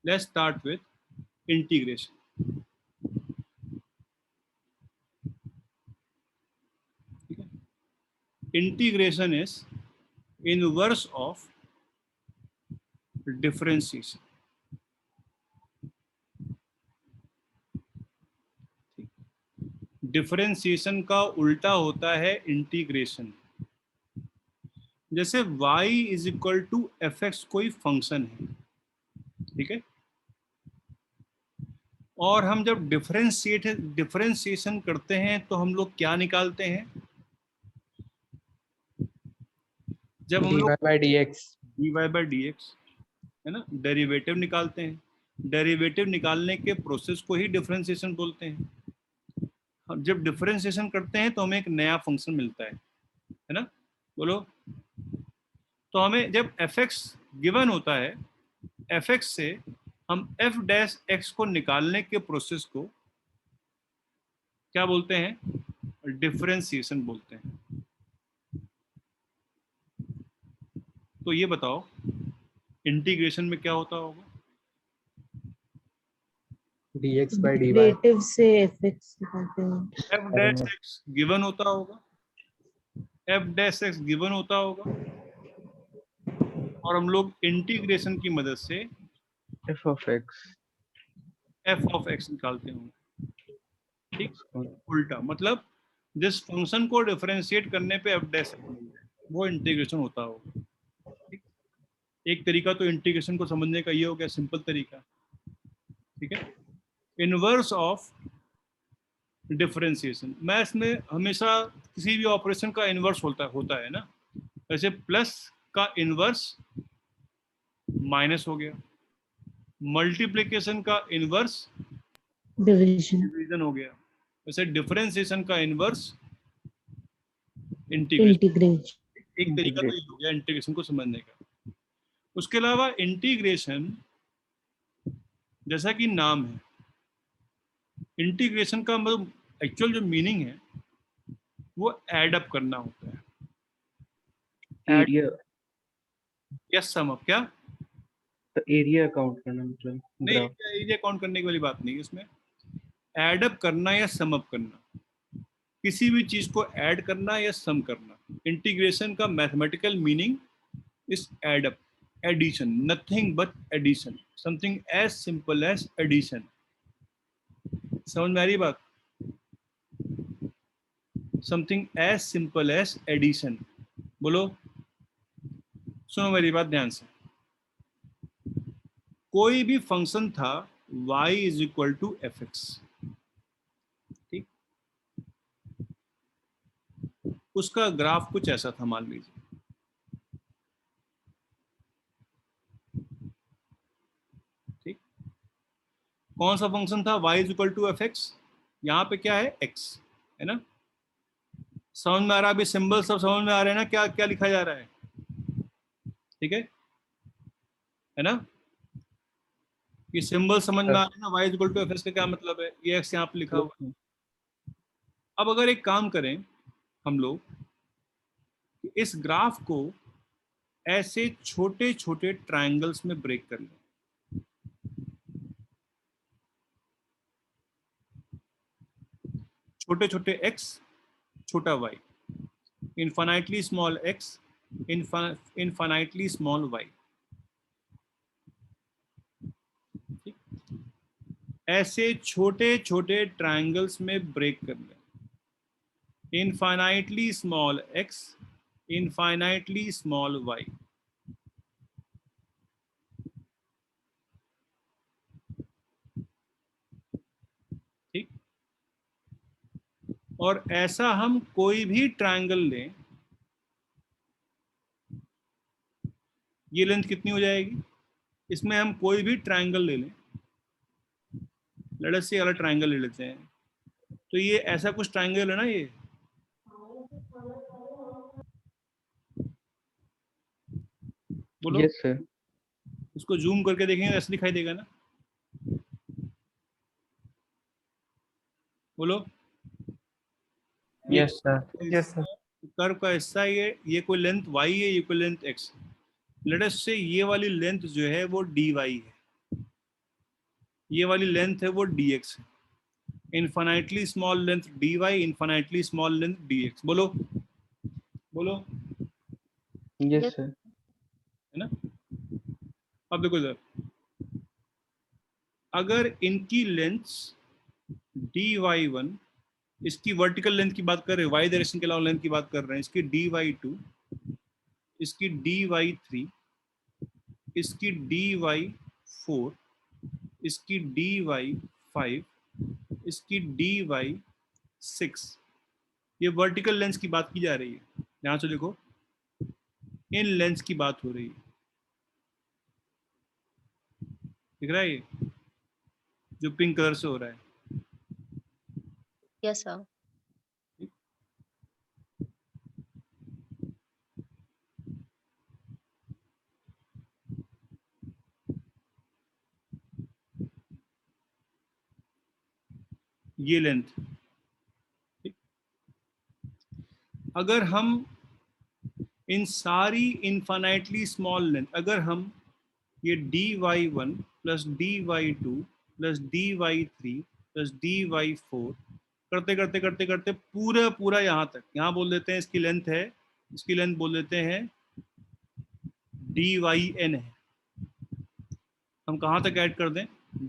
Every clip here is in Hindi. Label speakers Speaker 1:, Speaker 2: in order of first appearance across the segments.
Speaker 1: Let's start with integration. Integration is inverse of differentiation. Differentiation का उल्टा होता है इंटीग्रेशन. जैसे y is equal to f x कोई फंक्शन है, ठीक है, और हम जब डिफरेंशिएशन करते हैं तो हम लोग क्या निकालते हैं? जब हम लोग dy बाई डी एक्स, है ना, डेरिवेटिव निकालते हैं. डेरिवेटिव निकालने के प्रोसेस को ही डिफरेंशिएशन बोलते हैं. हम जब डिफरेंशिएशन करते हैं तो हमें एक नया फंक्शन मिलता है ना, बोलो. तो हमें जब एफ एक्स गिवन होता है, एफ एक्स से हम एफ डैश एक्स को निकालने के प्रोसेस को क्या बोलते हैं? डिफरेंशिएशन बोलते हैं. तो ये बताओ इंटीग्रेशन में क्या होता होगा?
Speaker 2: dx by dy
Speaker 3: डेरिवेटिव से fx निकालते हैं.
Speaker 1: एफ डैश एक्स गिवन होता होगा, एफ डैश एक्स गिवन होता होगा, और हम लोग इंटीग्रेशन की मदद से
Speaker 2: f of x
Speaker 1: F of x निकालते होंगे. ठीक, उल्टा मतलब जिस फंक्शन को डिफरेंशिएट करने पे एफ डैश वो इंटीग्रेशन होता होगा. ठीक, एक तरीका तो इंटीग्रेशन को समझने का ये हो गया, सिंपल तरीका. ठीक है, इनवर्स ऑफ डिफरेंशिएशन. मैथ्स में हमेशा किसी भी ऑपरेशन का इनवर्स होता है ना. वैसे प्लस का इनवर्स माइनस हो गया, मल्टीप्लिकेशन का इनवर्स डिवीजन हो गया, वैसे डिफरेंशिएशन का इनवर्स इंटीग्रेशन. एक तरीका तो ये हो गया इंटीग्रेशन को समझने का. उसके अलावा इंटीग्रेशन जैसा कि नाम है, इंटीग्रेशन का मतलब एक्चुअल जो मीनिंग है वो ऐड अप करना होता है.
Speaker 2: एरिया
Speaker 1: या सम अप. क्या?
Speaker 2: तो एरिया काउंट करना मतलब
Speaker 1: नहीं, एरिया काउंट करने की वाली बात नहीं है इसमें. ऐड अप करना या सम अप करना, किसी भी चीज को ऐड करना या सम करना. इंटीग्रेशन का mathematical meaning is add up, addition, nothing but addition, something as simple as addition. समझ में आ रही बात? Something as simple as addition. बोलो, सुनो मेरी बात ध्यान से. कोई भी फंक्शन था y is equal to f x, ठीक, उसका ग्राफ कुछ ऐसा था, मान लीजिए. ठीक, कौन सा फंक्शन था? y is equal to f x. यहाँ पे क्या है? x, है ना. समझ में आ रहा है? अभी सिंबल सब समझ में आ रहे हैं ना, क्या क्या लिखा जा रहा है? ठीक है ना. ये सिंबल समझ में आ रहा है ना? y is equal to f x का क्या मतलब है? ये x यहाँ पे लिखा हुआ है. अब अगर एक काम करें हम लोग, इस ग्राफ को ऐसे छोटे छोटे ट्रायंगल्स में ब्रेक कर लें. छोटे छोटे x, छोटा y, infinitely small x, infinitely small y. ऐसे छोटे छोटे ट्रायंगल्स में ब्रेक कर लें. Infinitely small x, infinitely small y. ठीक, और ऐसा हम कोई भी ट्रायंगल लें, ये लेंथ कितनी हो जाएगी? इसमें हम कोई भी ट्रायंगल ले लें, लेट अस से वाला ट्रायंगल ले लेते हैं, तो ये ऐसा कुछ ट्रायंगल है ना, ये बोलो.
Speaker 2: Yes sir.
Speaker 1: इसको जूम करके देखेंगे ऐसा दिखाई देगा ना. बोलो.
Speaker 2: Yes sir.
Speaker 3: Yes sir.
Speaker 1: Curve का हिस्सा ये कोई लेंथ y है, ये कोई लेंथ x. लेट अस से ये वाली लेंथ जो है वो dy है. ये वाली लेंथ है वो dx है, infinitely small length dy, infinitely small length dx। बोलो बोलो,
Speaker 2: Yes,
Speaker 3: Yes.
Speaker 2: sir.
Speaker 1: है ना। अब देखो इधर, अगर इनकी लेंथ dy1, इसकी वर्टिकल लेंथ की बात कर रहे हैं, y डायरेक्शन के अलावा लेंथ की बात कर रहे हैं, इसकी dy2, इसकी dy3, इसकी dy4, इसकी dy5, इसकी dy6, ये वर्टिकल लेंस की बात की जा रही है। यहां से देखो, इन लेंस की बात हो रही है, दिख रहा है ये जो पिंक कलर से हो रहा है।
Speaker 3: Yes, sir.
Speaker 1: ये लेंथ, अगर हम इन सारी इनफाइनाइटली स्मॉल लेंथ, अगर हम ये dy1 plus dy2 plus dy3 plus dy4 करते करते करते करते पूरा पूरा यहाँ तक, यहाँ बोल देते हैं इसकी लेंथ है, इसकी लेंथ बोल देते हैं dyn है। हम कहाँ तक ऐड कर दें,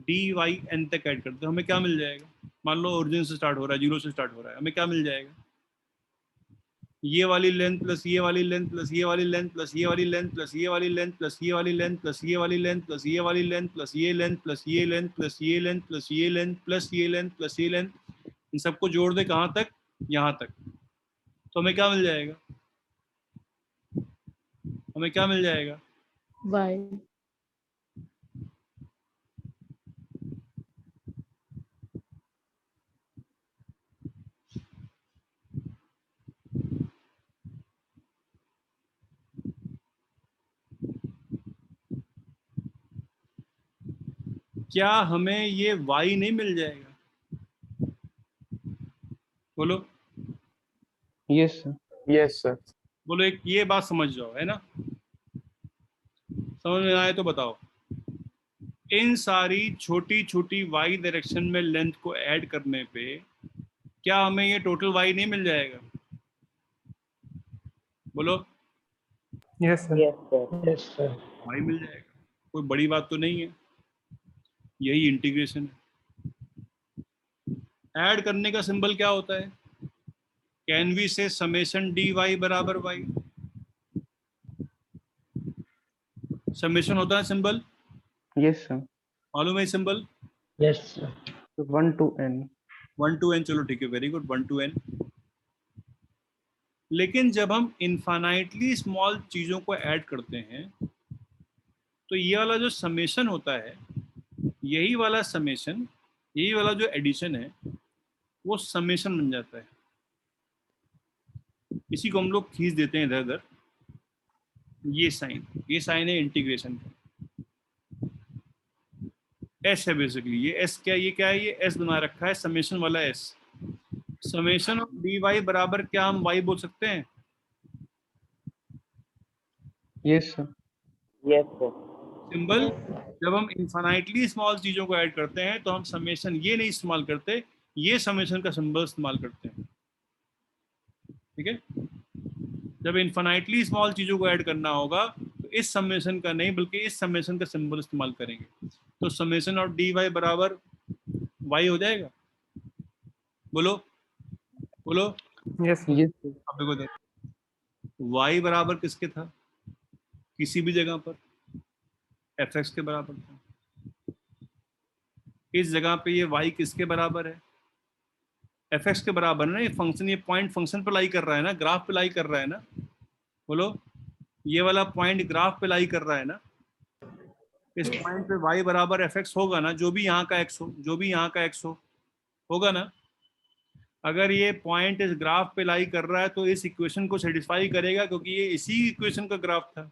Speaker 1: dyn तक ऐड कर दें, हमें क्या मिल जाएगा। मान लो ओरिजिन से स्टार्ट हो रहा है, जीरो से स्टार्ट हो रहा है, हमें क्या मिल जाएगा, ये वाली लेंथ प्लस ये वाली लेंथ प्लस ये वाली लेंथ प्लस ये वाली लेंथ प्लस ये वाली लेंथ प्लस ये वाली लेंथ प्लस ये वाली लेंथ प्लस ये वाली लेंथ प्लस ये लेंथ प्लस ये लेंथ प्लस ये लेंथ प्लस ये लेंथ प्लस ये लेंथ प्लस ये लेंथ, इन सबको जोड़ दे कहाँ तक, यहाँ तक, तो हमें क्या मिल जाएगा, हमें क्या मिल जाएगा,
Speaker 3: Y.
Speaker 1: क्या हमें ये y नहीं मिल जाएगा, बोलो
Speaker 2: Yes, sir.
Speaker 4: Yes, sir.
Speaker 1: बोलो, एक ये बात समझ जाओ, है ना, समझ में आए तो बताओ। इन सारी छोटी छोटी y डायरेक्शन में लेंथ को ऐड करने पे क्या हमें ये टोटल y नहीं मिल जाएगा, बोलो
Speaker 4: Yes, sir.
Speaker 2: Yes, sir.
Speaker 1: y मिल जाएगा, कोई बड़ी बात तो नहीं है, यही इंटीग्रेशन है। ऐड करने का सिंबल क्या होता है, कैन वी से समेशन dy बराबर y, समेशन होता है सिंबल,
Speaker 2: Yes, sir.
Speaker 1: मालूम है symbol,
Speaker 2: Yes, sir. 1 to n.
Speaker 1: 1 to n, चलो ठीक है, वेरी गुड, 1 to n। लेकिन जब हम इनफाइनाइटली स्मॉल चीजों को ऐड करते हैं तो ये वाला जो समेशन होता है, यही वाला समेशन, यही वाला जो एडिशन है वो समेशन बन जाता है। इसी को हम लोग खींच देते हैं इधर उधर, ये साइन है इंटीग्रेशन का, एस है बेसिकली, ये एस क्या, ये क्या है, ये एस बना रखा है समेशन वाला S. Summation of d y बराबर क्या हम वाई बोल सकते हैं,
Speaker 2: Yes, sir.
Speaker 4: Yes, sir.
Speaker 1: Symbol. जब हम इनफाइनाइटली स्मॉल चीजों को ऐड करते हैं तो हम समेशन ये नहीं इस्तेमाल करते, ये समेशन का सिंबल इस्तेमाल करते हैं, ठीक है। जब इनफाइनाइटली स्मॉल चीजों को ऐड करना होगा तो इस समेशन का नहीं बल्कि इस समेशन का सिंबल इस्तेमाल करेंगे, तो समेशन ऑफ डी वाई बराबर वाई हो जाएगा, बोलो बोलो।
Speaker 4: Yes, sir.
Speaker 2: Yes, sir.
Speaker 1: अब देखो इधर, वाई बराबर किसके था, किसी भी जगह पर एफ एक्स के बराबर था, इस जगह पे ये y किसके बराबर है, एफ एक्स के बराबर है ना, ये फंक्शन, ये पॉइंट फंक्शन पे लाई कर रहा है ना, ग्राफ पे लाई कर रहा है ना, बोलो ये वाला पॉइंट ग्राफ पे लाई कर रहा है ना, इस पॉइंट पे y बराबर एफ एक्स होगा ना, जो भी यहाँ का x हो, जो भी यहाँ का x हो, होगा ना। अगर ये पॉइंट इस ग्राफ पे लाई कर रहा है तो इस इक्वेशन को सेटिस्फाई करेगा क्योंकि ये इसी इक्वेशन का ग्राफ था,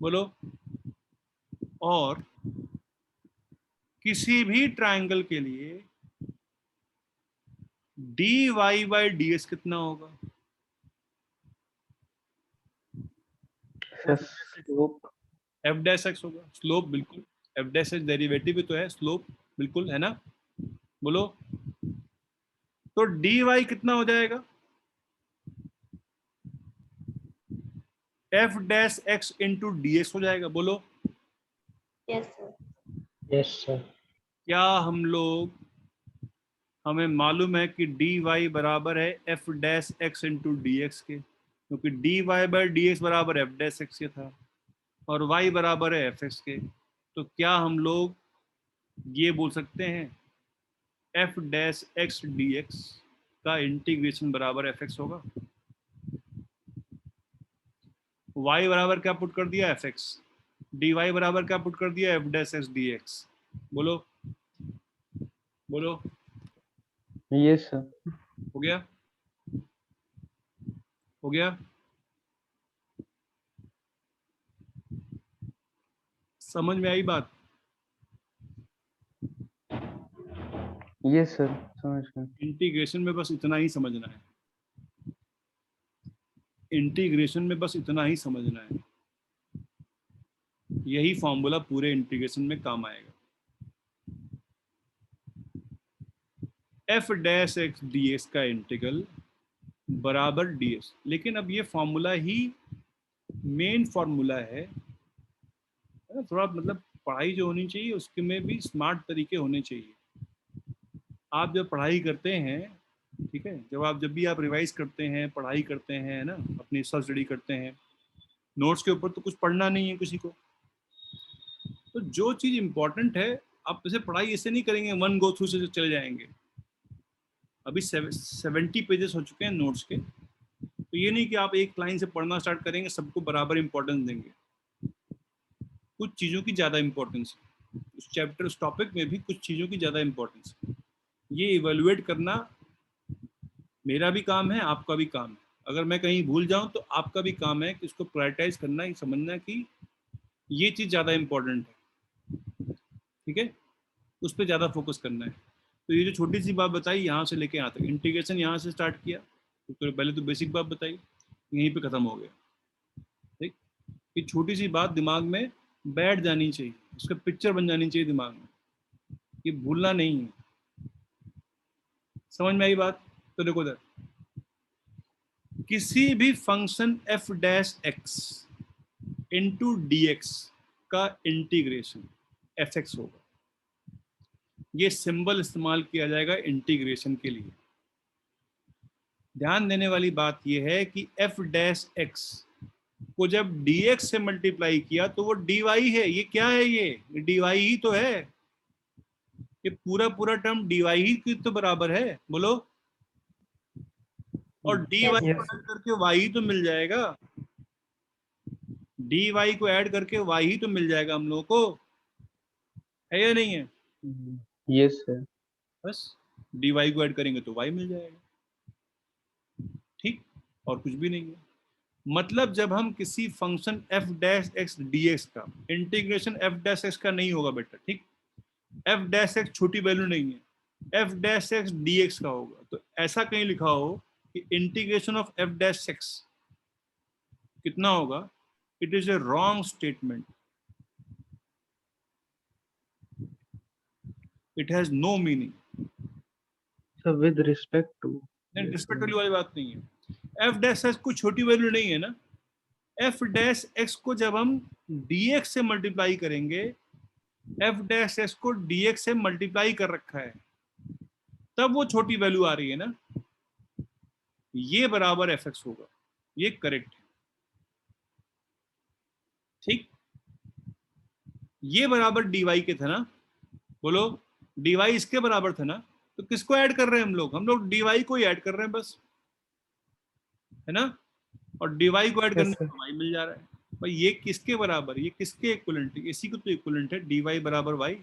Speaker 1: बोलो। और किसी भी ट्रायंगल के लिए d y by d s कितना होगा,
Speaker 2: Slope.
Speaker 1: एफ डैश एक्स होगा, स्लोप, बिल्कुल एफ डैश एक्स डेरिवेटिव भी तो है स्लोप, बिल्कुल, है ना? बोलो। तो dy कितना हो जाएगा? f dash x into dx हो जाएगा। बोलो,
Speaker 3: Yes, sir.
Speaker 2: Yes, sir.
Speaker 1: क्या हमें मालूम है कि dy बराबर है f dash x into dx के, क्योंकि dy बाई dx बराबर f डैश x के था और y बराबर है fx के। तो क्या हम लोग ये बोल सकते हैं f डैश x dx का इंटीग्रेशन बराबर fx होगा? y बराबर क्या पुट कर दिया? fx। dy बराबर क्या पुट कर दिया? f dash x dx। बोलो, बोलो,
Speaker 2: Yes, sir.
Speaker 1: हो गया? हो गया? समझ में आई बात?
Speaker 2: Yes, sir. समझ गया।
Speaker 1: इंटीग्रेशन में बस इतना ही समझना है। इंटीग्रेशन में बस इतना ही समझना है। यही फॉर्मूला पूरे इंटीग्रेशन में काम आएगा। f डैश एक्स dx का इंटीग्रल बराबर ds। लेकिन अब ये फॉर्मूला ही मेन फॉर्मूला है ना? थोड़ा मतलब पढ़ाई जो होनी चाहिए उसके में भी स्मार्ट तरीके होने चाहिए। आप जब पढ़ाई करते हैं, ठीक है, जब भी आप रिवाइज करते हैं, पढ़ाई करते हैं ना, अपनी सेल्फ स्टडी करते हैं, नोट्स के ऊपर तो कुछ पढ़ना नहीं है किसी को। तो जो चीज इंपॉर्टेंट है, आप जैसे पढ़ाई ऐसे नहीं करेंगे वन गो थ्रू से चले जाएंगे। अभी 70 पेजेस हो चुके हैं नोट्स के, तो ये नहीं कि आप एक लाइन से पढ़ना स्टार्ट करेंगे सबको बराबर इंपॉर्टेंस देंगे। कुछ चीज़ों की ज़्यादा इंपॉर्टेंस है उस चैप्टर, उस टॉपिक में भी कुछ चीज़ों की ज़्यादा इंपॉर्टेंस है। ये इवेलुएट करना मेरा भी काम है, आपका भी काम है। अगर मैं कहीं भूल जाऊं तो आपका भी काम है कि इसको प्रायोरिटाइज करना, ये समझना कि ये चीज़ ज़्यादा इंपॉर्टेंट है, ठीक है, उस पर ज़्यादा फोकस करना है। तो ये जो छोटी सी बात बताई यहाँ से लेके यहाँ तक, इंटीग्रेशन यहाँ से स्टार्ट किया तो पहले तो बेसिक बात बताई, यहीं पे ख़त्म हो गया। ठीक, ये छोटी सी बात दिमाग में बैठ जानी चाहिए, उसका पिक्चर बन जानी चाहिए दिमाग में, ये भूलना नहीं है। समझ में आई बात? तो देखो इधर, किसी भी function f dash x into D x का इंटीग्रेशन fx होगा। ये सिंबल इस्तेमाल किया जाएगा इंटीग्रेशन के लिए। ध्यान देने वाली बात यह है कि f डैश एक्स को जब dx से मल्टीप्लाई किया तो वो dy है। ये क्या है? ये dy ही तो है। ये पूरा पूरा टर्म dy ही की तो बराबर है। बोलो, और dy
Speaker 3: Yes,
Speaker 1: को
Speaker 4: Yes.
Speaker 1: ऐड करके y ही तो मिल जाएगा। dy को ऐड करके y ही तो मिल जाएगा हम लोगों को, है या नहीं है?
Speaker 2: Yes, sir.
Speaker 1: बस dy को ऐड करेंगे तो y मिल जाएगा, ठीक, और कुछ भी नहीं है। मतलब जब हम किसी function f dash x dx का इंटीग्रेशन f डैश एक्स का नहीं होगा बेटा, ठीक, f डैश एक्स छोटी वैल्यू नहीं है, f डैश एक्स dx का होगा। तो ऐसा कहीं लिखा हो कि integration of f dash x कितना होगा, it is a wrong statement, it has no meaning.
Speaker 2: So with respect to.
Speaker 1: नहीं,
Speaker 2: Yes,
Speaker 1: रिस्पेक्ट
Speaker 2: sir.
Speaker 1: वाली बात नहीं है। f डैश एक्स कोई छोटी वैल्यू नहीं है ना। f डैश एक्स को जब हम dx से मल्टीप्लाई करेंगे, f डैश एक्स को dx से मल्टीप्लाई कर रखा है, तब वो छोटी वैल्यू आ रही है ना, ये बराबर fx होगा। ये करेक्ट है, ठीक। ये बराबर dy के था ना। बोलो, dy इसके बराबर था ना। तो किसको ऐड कर रहे हैं हम लोग? हम लोग dy को ही ऐड कर रहे हैं बस, है ना। और dy को ऐड करने
Speaker 4: Yes, sir.
Speaker 1: पर y मिल जा रहा है। भाई ये किसके बराबर, ये किसके इक्विवेलेंट है? इसी को तो इक्विवेलेंट है, dy बराबर y।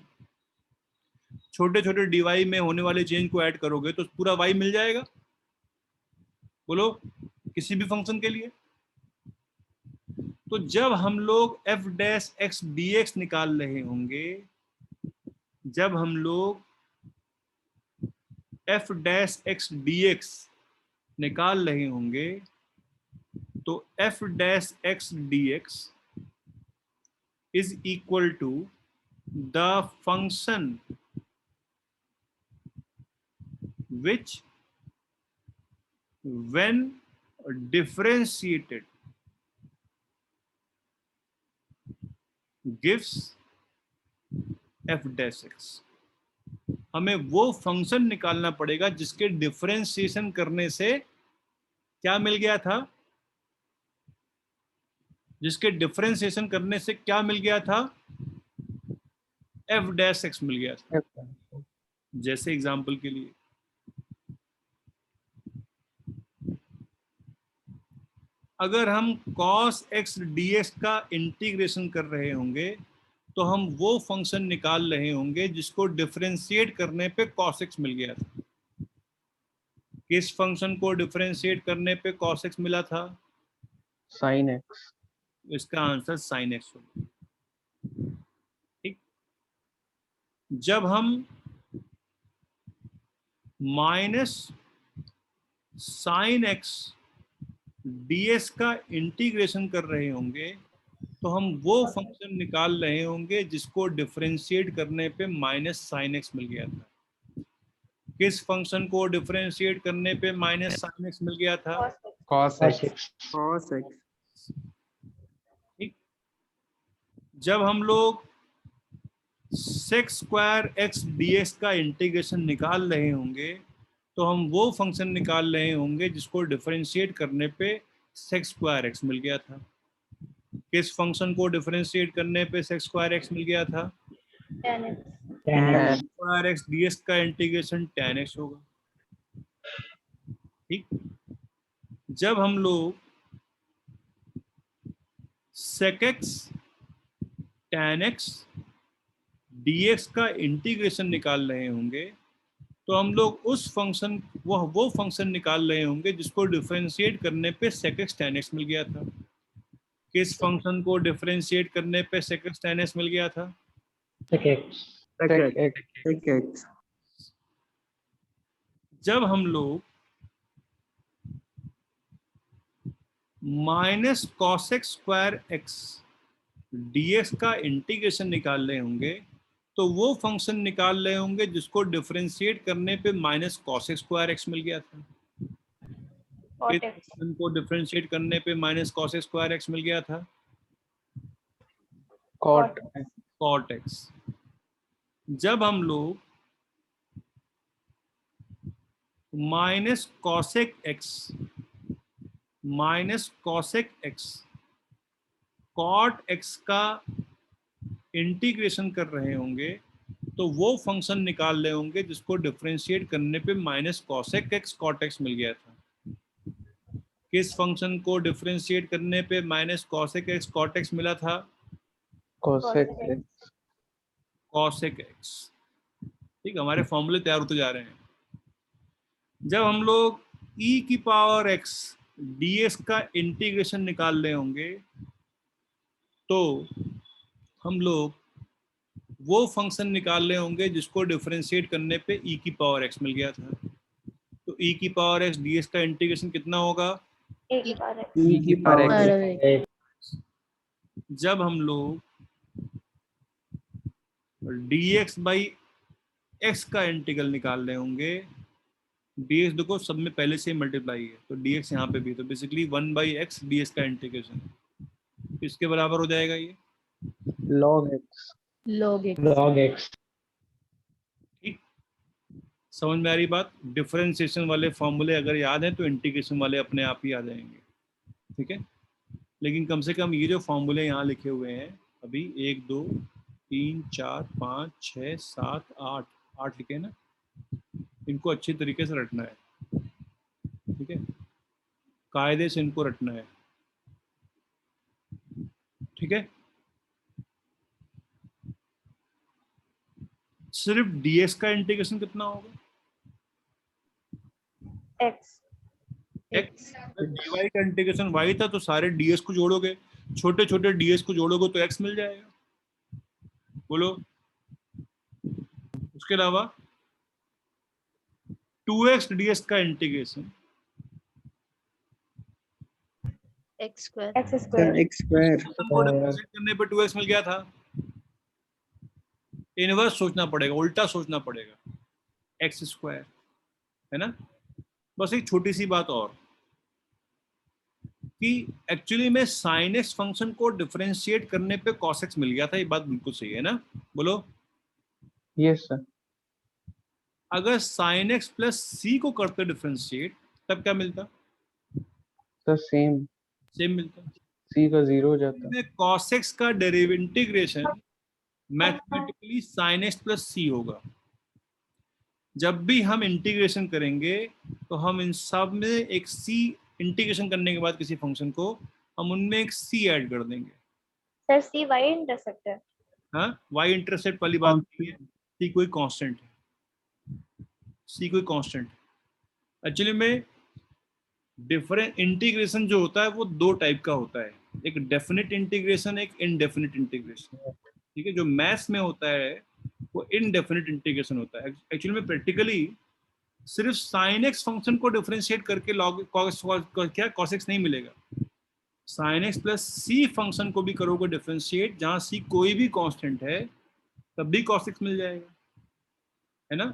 Speaker 1: छोटे छोटे dy में होने वाले चेंज को ऐड करोगे तो पूरा y मिल जाएगा। बोलो, किसी भी फंक्शन के लिए। तो जब हम लोग f डैश एक्स dx निकाल रहे होंगे, जब हम लोग f डैश एक्स dx निकाल रहे होंगे, तो f dash x dx is equal to the function which when differentiated gives f dash x। हमें वो फंक्शन निकालना पड़ेगा जिसके डिफरेंशिएशन करने से क्या मिल गया था, जिसके डिफरेंशिएशन करने से क्या मिल गया था, f डैश x मिल गया था। जैसे एग्जांपल के लिए अगर हम cos x dx का इंटीग्रेशन कर रहे होंगे तो हम वो फंक्शन निकाल रहे होंगे जिसको डिफरेंशिएट करने पे cos x मिल गया था। किस फंक्शन को डिफरेंशिएट करने पे cos x मिला था?
Speaker 2: sin x।
Speaker 1: इसका आंसर sin x होगा। ठीक, जब हम माइनस sin x ds का इंटीग्रेशन कर रहे होंगे तो हम वो फंक्शन निकाल रहे होंगे जिसको डिफरेंशिएट करने पे माइनस साइन एक्स मिल गया था। किस फंक्शन को डिफरेंशिएट करने पे माइनस साइन एक्स मिल गया था?
Speaker 3: cos x,
Speaker 4: cos x,
Speaker 1: ठीक, जब हम लोग sec स्क्वायर x dx का इंटीग्रेशन निकाल रहे होंगे तो हम वो फंक्शन निकाल रहे होंगे जिसको डिफरेंशिएट करने पे sec स्क्वायर x मिल गया था। किस फंक्शन को डिफरेंशिएट करने पे sec स्क्वायर x मिल गया था?
Speaker 3: tan x,
Speaker 4: tan
Speaker 1: square x dx का इंटीग्रेशन tan x होगा। ठीक, जब हम लोग sec x tan x dx का इंटीग्रेशन निकाल रहे होंगे तो हम लोग उस फंक्शन वो फंक्शन निकाल रहे होंगे जिसको डिफरेंशिएट करने पे sec x tan x मिल गया था। किस फंक्शन को डिफरेंशिएट करने पे sec x tan x मिल गया था?
Speaker 4: sec x, sec x,
Speaker 1: जब हम लोग minus cos x square x dx का इंटीग्रेशन निकाल रहे होंगे तो वो फंक्शन निकाल रहे होंगे जिसको डिफरेंशिएट करने पे minus cos x square x मिल गया था।
Speaker 3: cot
Speaker 1: किस
Speaker 3: x,
Speaker 1: फंक्शन को डिफरेंशिएट करने पे minus cos x square x मिल गया था?
Speaker 2: cot
Speaker 1: cot x। जब हम लोग minus cosec x cot x का इंटीग्रेशन कर रहे होंगे तो वो फंक्शन निकाल रहे होंगे जिसको डिफरेंशिएट करने पे minus cosec x cot x मिल गया था। किस फंक्शन को डिफरेंशिएट करने पे minus cosec x cot x मिला था?
Speaker 2: cosec x।
Speaker 1: cosec x। ठीक, हमारे फॉर्मूले तैयार होते जा रहे हैं। जब हम लोग e की पावर x ds का इंटीग्रेशन निकाल रहे होंगे तो हम लोग वो फंक्शन निकाल रहे होंगे जिसको डिफरेंशिएट करने पे e की पावर x मिल गया था। तो e की पावर x ds का इंटीग्रेशन कितना होगा?
Speaker 3: a की power x,
Speaker 4: e की power x,
Speaker 1: जब हम लोग dx बाई x का इंटीग्रल निकाल रहे होंगे, dx देखो सब में पहले से मल्टीप्लाई है तो dx यहाँ पे भी, तो बेसिकली 1/x ds का इंटीग्रेशन इसके बराबर हो जाएगा ये
Speaker 2: log x।
Speaker 4: log x,
Speaker 1: ठीक, समझ में आ रही बात? डिफरेंशिएशन वाले फॉर्मूले अगर याद हैं तो इंटीग्रेशन वाले अपने आप ही आ जाएंगे। ठीक है, लेकिन कम से कम ये जो फॉर्मूले यहाँ लिखे हुए हैं अभी 1 2 3 4 5 6 7 8 लिखे हैं ना, इनको अच्छी तरीके से रटना है। ठीक है, कायदे से इनको रटना है। ठीक है, सिर्फ ds का इंटीग्रेशन कितना होगा?
Speaker 3: x,
Speaker 1: x। dy का इंटीग्रेशन y था तो सारे ds को जोड़ोगे, छोटे छोटे ds को जोड़ोगे तो x मिल जाएगा। बोलो, उसके अलावा 2x ds का integration
Speaker 3: x square,
Speaker 4: x square,
Speaker 1: करने पे 2x मिल गया था। इनवर्स सोचना पड़ेगा, उल्टा सोचना पड़ेगा, x स्क्वायर। है ना। बस एक छोटी सी बात और कि एक्चुअली में sin x फंक्शन को डिफरेंशिएट करने पे cos x मिल गया था, ये बात बिल्कुल सही है ना, बोलो।
Speaker 2: Yes, sir.
Speaker 1: अगर sin x प्लस c को करते डिफरेंशिएट तब क्या मिलता,
Speaker 2: The same.
Speaker 1: सेम मिलता।
Speaker 2: C का 0 हो जाता.
Speaker 1: में cos x का derivative integration mathematically sin x plus c होगा। जब भी हम इंटीग्रेशन करेंगे तो हम इन सब में एक c इंटीग्रेशन करने के बाद किसी फंक्शन को हम उनमें एक c ऐड कर देंगे।
Speaker 3: सर सी वाई इंटरसेप्ट है।
Speaker 1: हाँ, y इंटरसेप्ट वाली बात नहीं है, c कोई कांस्टेंट है, c कोई कांस्टेंट है। एक्चुअली में डिफरेंट इंटीग्रेशन जो होता है वो दो टाइप का होता है, एक डेफिनेट इंटीग्रेशन, एक इनडेफिनेट इंटीग्रेशन। ठीक है, जो मैथ्स में होता है वो इनडेफिनेट इंटीग्रेशन होता है। एक्चुअली में प्रैक्टिकली सिर्फ sin x फंक्शन को डिफरेंशिएट करके log क्या cos x नहीं मिलेगा, sin x plus c function को भी करोगे डिफरेंशिएट, जहां c कोई भी कांस्टेंट है तब भी cos x मिल जाएगा, है ना।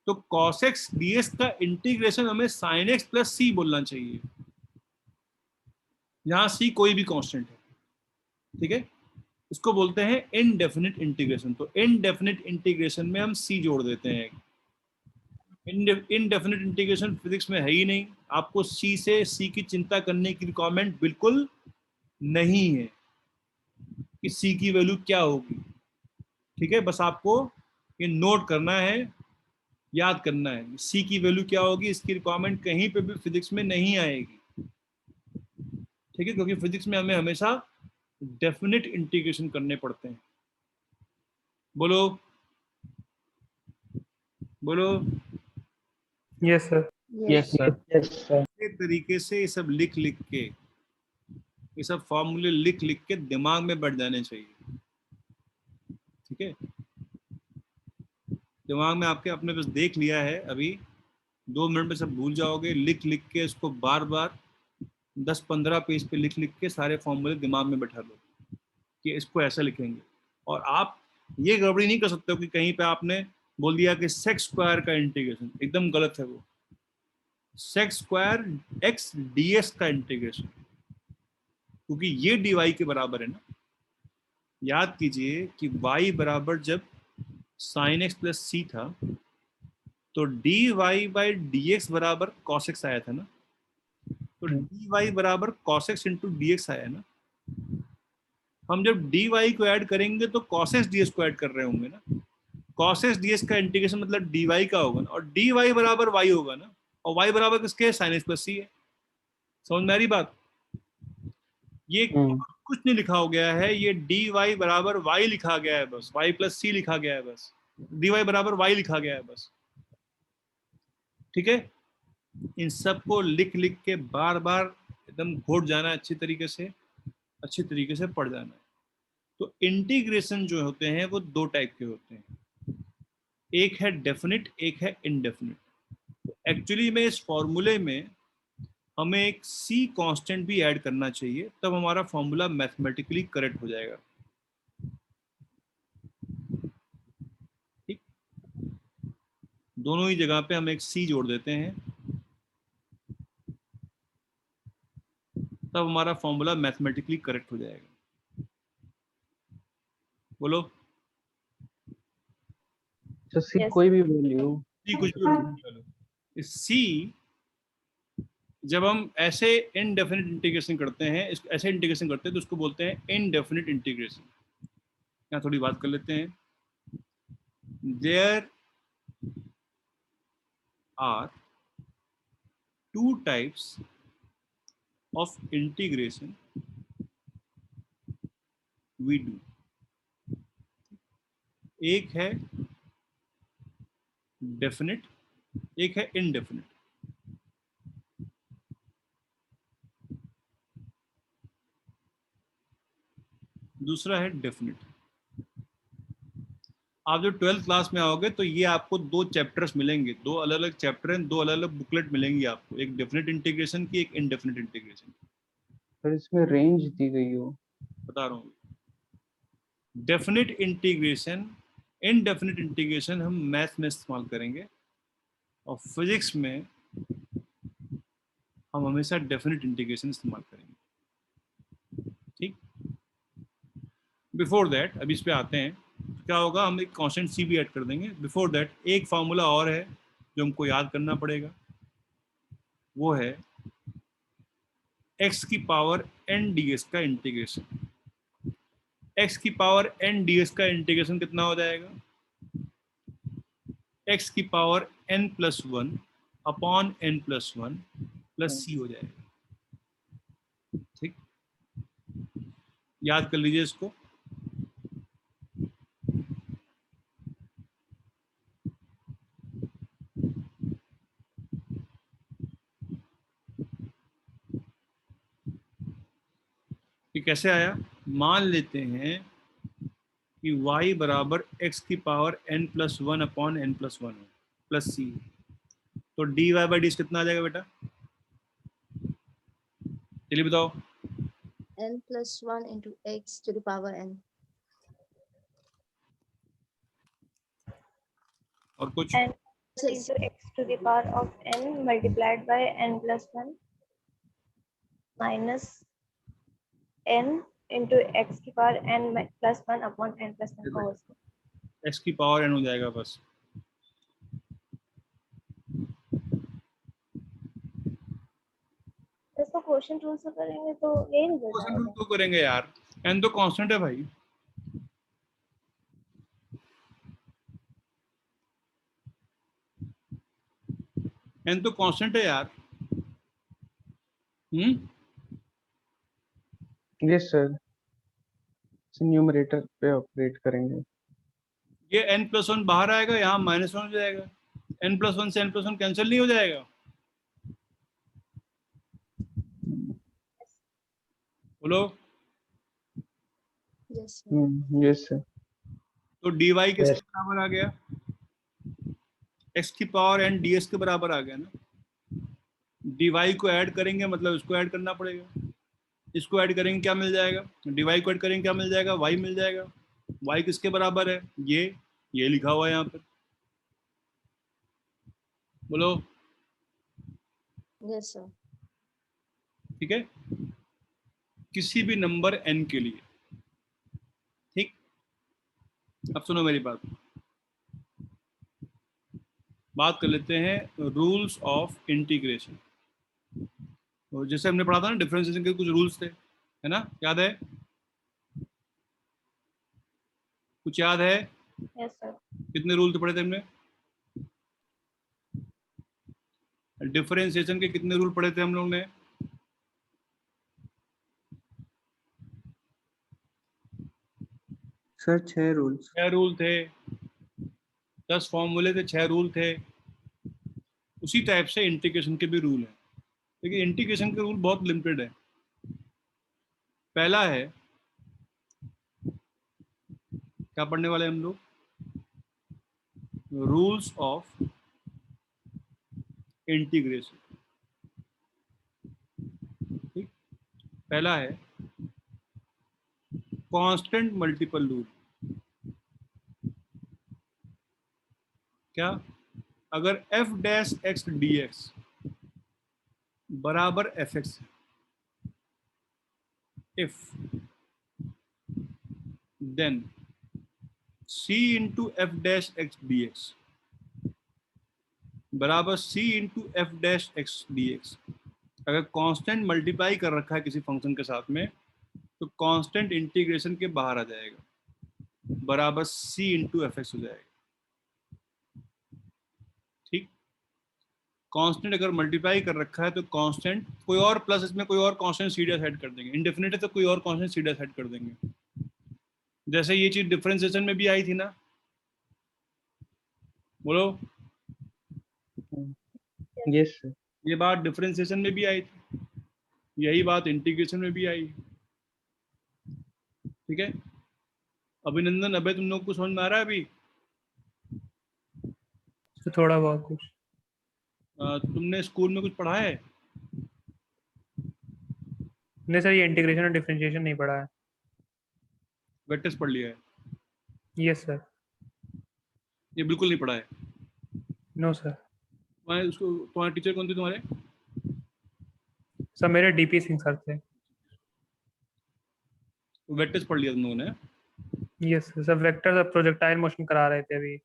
Speaker 1: तो cos x ds का इंटीग्रेशन हमें sin x प्लस c बोलना चाहिए, जहां c कोई भी कांस्टेंट है। ठीक है, इसको बोलते हैं इनडेफिनिट इंटीग्रेशन। तो इनडेफिनिट इंटीग्रेशन में हम c जोड़ देते हैं। इनडेफिनिट इंटीग्रेशन फिजिक्स में है ही नहीं, आपको सी से सी की चिंता करने की रिक्वायरमेंट बिल्कुल नहीं है कि सी की वैल्यू क्या होगी। ठीक है, बस आपको ये नोट करना है, याद करना है सी की वैल्यू क्या होगी, इसकी रिक्वायरमेंट कहीं पे भी फिजिक्स में नहीं आएगी। ठीक है, क्योंकि फिजिक्स में हमें हमेशा डेफिनेट इंटीग्रेशन करने पड़ते हैं। बोलो बोलो।
Speaker 4: Yes, sir.
Speaker 2: Yes, sir.
Speaker 4: Yes, sir.
Speaker 1: ये तरीके से ये सब लिख लिख के, ये सब फॉर्मूले लिख लिख के दिमाग में बैठ जाने चाहिए। ठीक है, दिमाग में आपके अपने बस देख लिया है, अभी 2 मिनट में सब भूल जाओगे। लिख लिख के इसको बार बार 10-15 पेज पे लिख लिख के सारे फॉर्मूले दिमाग में बैठा लो कि इसको ऐसा लिखेंगे। और आप ये गड़बड़ी नहीं कर सकते हो कि कहीं पे आपने बोल दिया कि सेक्स स्क्वायर का इंटीग्रेशन, एकदम गलत है वो। सेक्स स्क्वायर एक्स डीएक्स का इंटीग्रेशन, क्योंकि ये डी वाई के बराबर है ना। याद कीजिए कि y बराबर जब साइन एक्स प्लस सी था तो d y by d x बराबर कॉस एक्स आया था ना। तो डी वाई बराबर cos x into D x आया ना। हम जब डी वाई को ऐड करेंगे तो कॉस एक्स डी एक्स को ऐड कर रहे होंगे ना। कॉस एक्स डी एक्स का इंटीग्रेशन मतलब डी वाई का होगा ना, और डी वाई बराबर वाई होगा ना, और वाई बराबर किसके, साइन एक्स प्लस सी है। समझ में आ रही बात। ये कुछ नहीं लिखा हो गया है, ये डी वाई बराबर वाई लिखा गया है बस, वाई प्लस सी लिखा गया है बस, डी वाई बराबर वाई लिखा गया है बस। ठीक है, इन सबको लिख लिख के बार बार एकदम घोट जाना है, अच्छी तरीके से पढ़ जाना है। तो इंटीग्रेशन जो होते हैं वो दो टाइप के होते हैं, एक है डेफिनिट, एक है इनडेफिनिट। तो एक्चुअली में इस फॉर्मूले में हमें एक सी कांस्टेंट भी ऐड करना चाहिए, तब हमारा फॉर्मूला मैथमेटिकली करेक्ट हो जाएगा। ठीक, दोनों ही जगह पे हम एक सी जोड़ देते हैं, तब हमारा फॉर्मूला मैथमेटिकली करेक्ट हो जाएगा। बोलो।
Speaker 2: तो C
Speaker 3: Yes.
Speaker 2: कोई भी वैल्यू,
Speaker 1: सी कुछ भी, सी जब हम ऐसे इनडेफिनिट इंटीग्रेशन करते हैं, ऐसे इंटीग्रेशन करते हैं तो उसको बोलते हैं इनडेफिनिट इंटीग्रेशन। यहाँ थोड़ी बात कर लेते हैं। There are two types of integration we do. एक है डेफिनिट, एक है इनडेफिनिट। दूसरा है डेफिनिट। आप जब 12th क्लास में आओगे तो ये आपको 2 चैप्टर्स मिलेंगे, 2 अलग अलग चैप्टर हैं, 2 अलग अलग बुकलेट मिलेंगी आपको, एक डेफिनेट इंटीग्रेशन की, एक इनडेफिनिट इंटीग्रेशन की।
Speaker 2: पर इसमें रेंज दी गई हो।
Speaker 1: बता रहा हूँ, डेफिनेट इंटीग्रेशन, इनडेफिनिट इंटीग्रेशन हम मैथ में इस्तेमाल करेंगे, और फिजिक्स में हम हमेशा डेफिनेट इंटीग्रेशन इस्तेमाल करेंगे। ठीक, बिफोर दैट अभी इस पे आते हैं, तो क्या होगा, हम एक कांस्टेंट सी भी ऐड कर देंगे। बिफोर दैट एक फार्मूला और है जो हमको याद करना पड़ेगा, वो है x की पावर n ds का इंटीग्रेशन। x की पावर n ds का इंटीग्रेशन कितना हो जाएगा, x की power n+1 upon n+1 plus c हो जाएगा। ठीक, याद कर लीजिए इसको। ये कैसे आया, मान लेते हैं कि y बराबर x की power n+1 upon n+1 plus c, तो dy बाई डी कितना आ जाएगा बेटा, चलिए बताओ।
Speaker 5: n+1 into x to the power n.
Speaker 1: और कुछ,
Speaker 3: n into x to the power of n multiplied by n+1 minus n into x की पावर n+1 upon n+1 का होल स्क्वायर।
Speaker 1: x की पावर n हो जाएगा बस।
Speaker 3: इसको क्वोशिएंट रूल से करेंगे तो यही रिजल्ट
Speaker 1: क्वेश्चन रूल
Speaker 3: आएगा।
Speaker 1: तो करेंगे यार, n तो कांस्टेंट है भाई। n तो कांस्टेंट है यार।
Speaker 2: यस सर, न्यूमरेटर पे ऑपरेट करेंगे।
Speaker 1: ये n+1 बाहर आएगा, यहाँ -1 हो जाएगा, n+1 से n+1 कैंसिल नहीं हो जाएगा, बोलो।
Speaker 5: Yes, sir.
Speaker 2: Yes sir.
Speaker 1: तो dy किसके बराबर आ गया, x की पावर n ds के बराबर आ गया ना। dy को ऐड करेंगे मतलब इसको ऐड करना पड़ेगा, इसको ऐड करेंगे क्या मिल जाएगा, dy को ऐड करेंगे क्या मिल जाएगा, y मिल जाएगा। y किसके बराबर है, ये लिखा हुआ है यहाँ पर, बोलो।
Speaker 5: Yes, sir.
Speaker 1: ठीक है, किसी भी नंबर n के लिए। ठीक, अब सुनो मेरी बात कर लेते हैं रूल्स ऑफ इंटीग्रेशन। तो जैसे हमने पढ़ा था ना, डिफरेंशिएशन के कुछ रूल्स थे, है ना, याद है, कुछ याद है,
Speaker 3: यस सर।
Speaker 1: कितने रूल थे पढ़े थे हमने, डिफरेंशिएशन के कितने रूल पढ़े थे हम लोग ने,
Speaker 2: सर 6 रूल्स।
Speaker 1: 6 रूल थे, 10 फॉर्मूले थे, 6 रूल थे। उसी टाइप से इंटीग्रेशन के भी रूल हैं, लेकिन इंटीग्रेशन के रूल बहुत लिमिटेड है। पहला है, क्या पढ़ने वाले हम लोग, रूल्स ऑफ इंटीग्रेशन। ठीक, पहला है कांस्टेंट मल्टीपल रूल। क्या, अगर f डैश x dx बराबर fx है, if then c into f dash x dx बराबर c into f dash x dx। अगर कांस्टेंट मल्टीप्लाई कर रखा है किसी फंक्शन के साथ में, तो कांस्टेंट इंटीग्रेशन के बाहर आ जाएगा, बराबर c into fx हो जाएगा। ठीक, कांस्टेंट अगर मल्टीप्लाई कर रखा है तो कांस्टेंट कोई और प्लस, इसमें कोई और कांस्टेंट सीधा सेट कर देंगे, इंडेफिनिट है तो कोई और कांस्टेंट सीधा सेट कर देंगे। जैसे ये चीज डिफरेंशिएशन में भी आई थी ना, बोलो।
Speaker 2: Yes sir.
Speaker 1: ये बात डिफरेंशिएशन में भी आई थी, यही बात इंटीग्रेशन में भी आई। ठीक है, अभिनंदन, अबे तुम लोग को समझ में आ रहा है अभी,
Speaker 4: तो थोड़ा बहुत कुछ।
Speaker 1: तुमने स्कूल में कुछ पढ़ा है,
Speaker 4: नहीं सर, ये इंटीग्रेशन और डिफरेंशिएशन नहीं पढ़ा है।
Speaker 1: वेक्टर्स पढ़ लिया है,
Speaker 4: यस सर।
Speaker 1: ये बिल्कुल नहीं पढ़ा है।
Speaker 4: No sir.
Speaker 1: तुम्हारे उसको तुम्हारे टीचर कौन थे तुम्हारे?
Speaker 4: सर मेरे डीपी सिंह सर थे।
Speaker 1: वेक्टर्स पढ़ लिया तुम लोगों ने?
Speaker 4: Yes sir, vector projectile motion करा रहे थे अभी।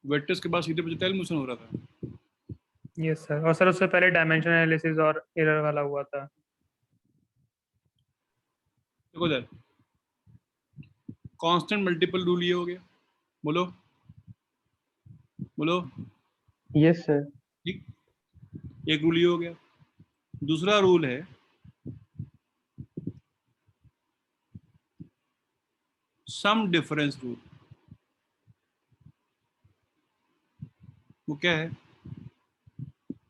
Speaker 1: वेक्टर्स के बाद सीधे प्रोजेक्टाइल मोशन हो रहा था?
Speaker 4: यस सर, और सर उससे पहले डायमेंशन एनालिसिस और एरर वाला हुआ था।
Speaker 1: देखो इधर, कांस्टेंट मल्टीपल रूल ये हो गया, बोलो बोलो।
Speaker 2: Yes sir.
Speaker 1: ठीक, एक रूल ये हो गया। दूसरा रूल है सम डिफरेंस रूल। वो क्या है?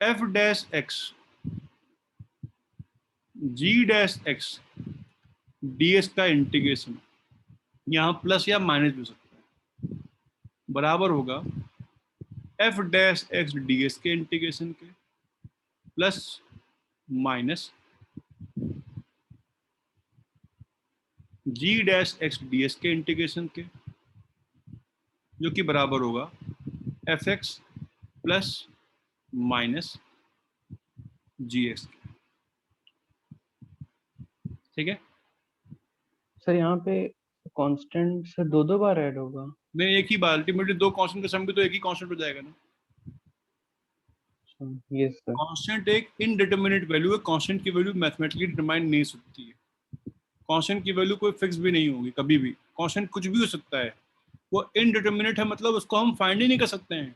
Speaker 1: एफ डैश एक्स जी डैश एक्स डीएस का इंटीग्रेशन, यहां प्लस या माइनस भी हो सकता है, बराबर होगा एफ डैश एक्स डीएस के इंटीग्रेशन के प्लस माइनस जी डैश एक्स डीएस के इंटीग्रेशन के, जो कि बराबर होगा एफ एक्स प्लस माइनस जी एक्स। ठीक है?
Speaker 2: सर यहाँ पे कांस्टेंट सर दो दो बार ऐड होगा?
Speaker 1: नहीं, एक ही बार, अल्टीमेटली दो कांस्टेंट का सम भी तो एक ही कांस्टेंट हो जाएगा ना।
Speaker 2: Yes sir.
Speaker 1: कांस्टेंट एक इनडिटरमिनेट वैल्यू है, कांस्टेंट की वैल्यू मैथमेटिकली डिटरमाइन नहीं हो सकती है। कांस्टेंट की वैल्यू कोई फिक्स भी नहीं होगी कभी भी, कांस्टेंट कुछ भी हो सकता है, वो इनडिटरमिनेट है, मतलब उसको हम फाइंड ही नहीं कर सकते हैं।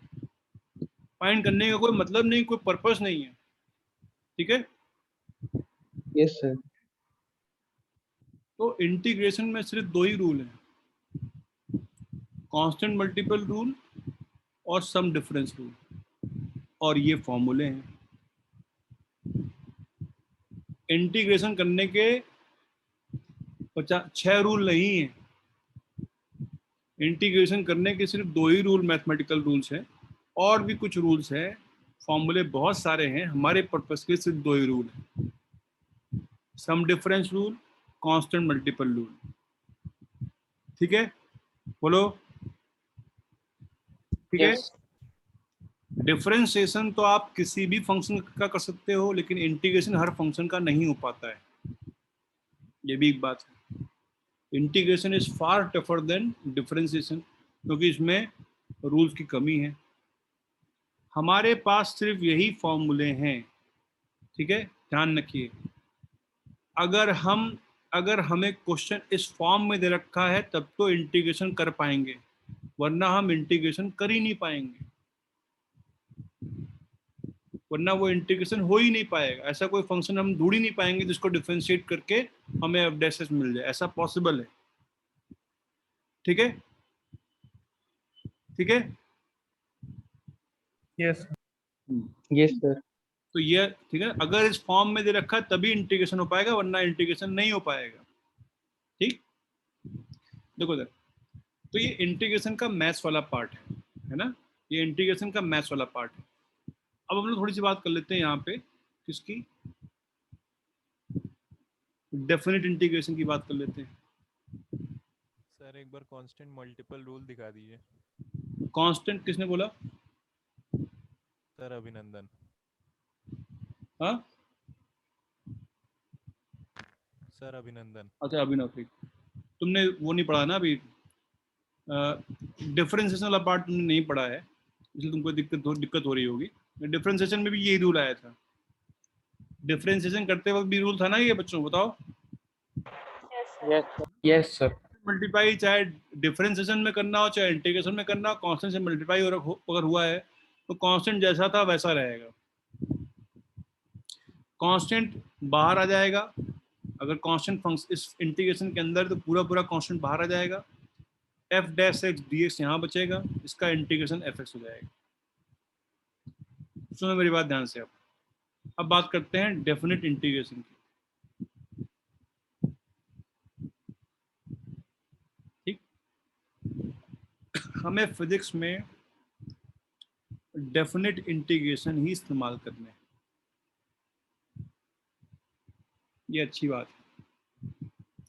Speaker 1: फाइंड करने का कोई मतलब नहीं, कोई पर्पस नहीं है। ठीक है?
Speaker 2: Yes sir.
Speaker 1: तो इंटीग्रेशन में सिर्फ दो ही रूल हैं, कांस्टेंट मल्टीपल रूल और सम डिफरेंस रूल, और ये फॉर्मूले हैं। इंटीग्रेशन करने के 6 रूल नहीं है, इंटीग्रेशन करने के सिर्फ दो ही रूल मैथमेटिकल रूल्स हैं, और भी कुछ रूल्स हैं, फॉर्मूले बहुत सारे हैं, हमारे पर्पस के सिर्फ दो ही रूल हैं, sum difference rule, constant multiple rule. ठीक है? बोलो। ठीक है?
Speaker 2: यस।
Speaker 1: डिफरेंशिएशन तो आप किसी भी फंक्शन का कर सकते हो, लेकिन इंटीग्रेशन हर फंक्शन का नहीं हो पाता है, ये भी एक बात है। Integration is far tougher than differentiation, क्योंकि इसमें रूल्स की कमी है। हमारे पास सिर्फ यही फॉर्मूले हैं। ठीक है? ध्यान रखिए, अगर हमें क्वेश्चन इस फॉर्म में दे रखा है तब तो इंटीग्रेशन कर पाएंगे, वरना हम इंटीग्रेशन कर ही नहीं पाएंगे, वरना वो इंटीग्रेशन हो ही नहीं पाएगा। ऐसा कोई फंक्शन हम ढूंढ ही नहीं पाएंगे जिसको डिफरेंशिएट करके हमें एफ डैश एस मिल जाए, ऐसा पॉसिबल है। ठीक है? ठीक है?
Speaker 4: Yes
Speaker 2: yes sir.
Speaker 1: तो ये ठीक है, अगर इस फॉर्म में दे रखा है तभी इंटीग्रेशन हो पाएगा, वरना इंटीग्रेशन नहीं हो पाएगा। ठीक? देखो इधर, तो ये इंटीग्रेशन का मैथ्स वाला पार्ट है ना, ये इंटीग्रेशन का मैथ्स वाला पार्ट है। अब हम लोग थोड़ी सी बात कर लेते हैं यहाँ पे किसकी, डेफिनेट इंटीग्रेशन की बात कर लेते हैं।
Speaker 6: सर एक बार कांस्टेंट मल्टीपल रूल दिखा दीजिए।
Speaker 1: कांस्टेंट किसने बोला?
Speaker 6: सर अभिनंदन।
Speaker 1: हाँ,
Speaker 6: सर अभिनंदन।
Speaker 1: अच्छा अभिनव, ठीक। तुमने वो नहीं पढ़ा ना अभी, डिफरेंशिएशन वाला पार्ट तुमने नहीं पढ़ा है, इसलिए तुमको दिक्कत हो रही होगी। डिफरेंशिएशन में भी यही रूल आया था, डिफरेंशिएशन करते वक्त भी रूल था ना ये, बच्चों बताओ।
Speaker 2: Yes sir.
Speaker 1: मल्टीप्लाई चाहे डिफरेंशिएशन में करना हो चाहे इंटीग्रेशन में करना हो, कांस्टेंट से मल्टीप्लाई अगर हुआ है तो कांस्टेंट जैसा था वैसा रहेगा, कांस्टेंट बाहर आ जाएगा। अगर कांस्टेंट फंक्शन इस इंटीग्रेशन के अंदर तो पूरा पूरा कांस्टेंट बाहर आ जाएगा, F dash x D x यहाँ बचेगा, इसका इंटीग्रेशन एफ एक्स हो जाएगा। सुनो मेरी बात ध्यान से। अब बात करते हैं डेफिनेट इंटीग्रेशन की। ठीक, हमें फिजिक्स में डेफिनेट इंटीग्रेशन ही इस्तेमाल करना है, ये अच्छी बात है।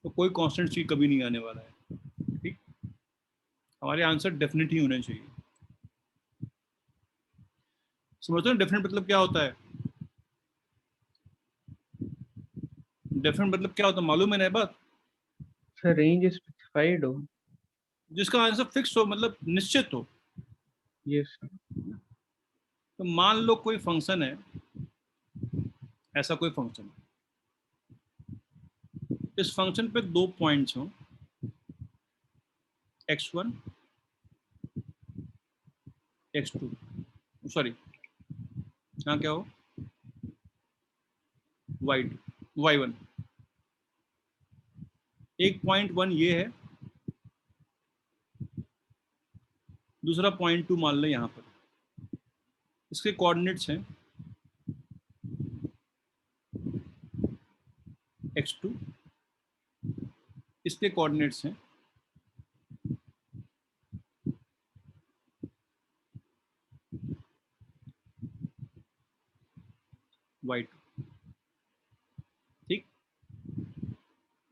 Speaker 1: तो कोई कांस्टेंट चीज कभी नहीं आने वाला है। ठीक, हमारे आंसर डेफिनेट ही होने चाहिए। समझते हो डेफिनेट मतलब क्या होता है? डेफिनेट मतलब क्या होता है मालूम है ना ये बात?
Speaker 2: सर रेंज स्पेसिफाइड हो।
Speaker 1: जिसका आंसर फिक्स हो, मतलब निश्चित हो।
Speaker 2: Yes sir.
Speaker 1: तो मान लो कोई फंक्शन है, ऐसा कोई फंक्शन, इस फंक्शन पे 2 पॉइंट्स हो, x1 x2, सॉरी हाँ क्या हो, y2 y1। एक पॉइंट 1 ये है, दूसरा पॉइंट 2 मान लो यहाँ पर। इसके कोऑर्डिनेट्स हैं x2, इसके कोऑर्डिनेट्स हैं y2। ठीक,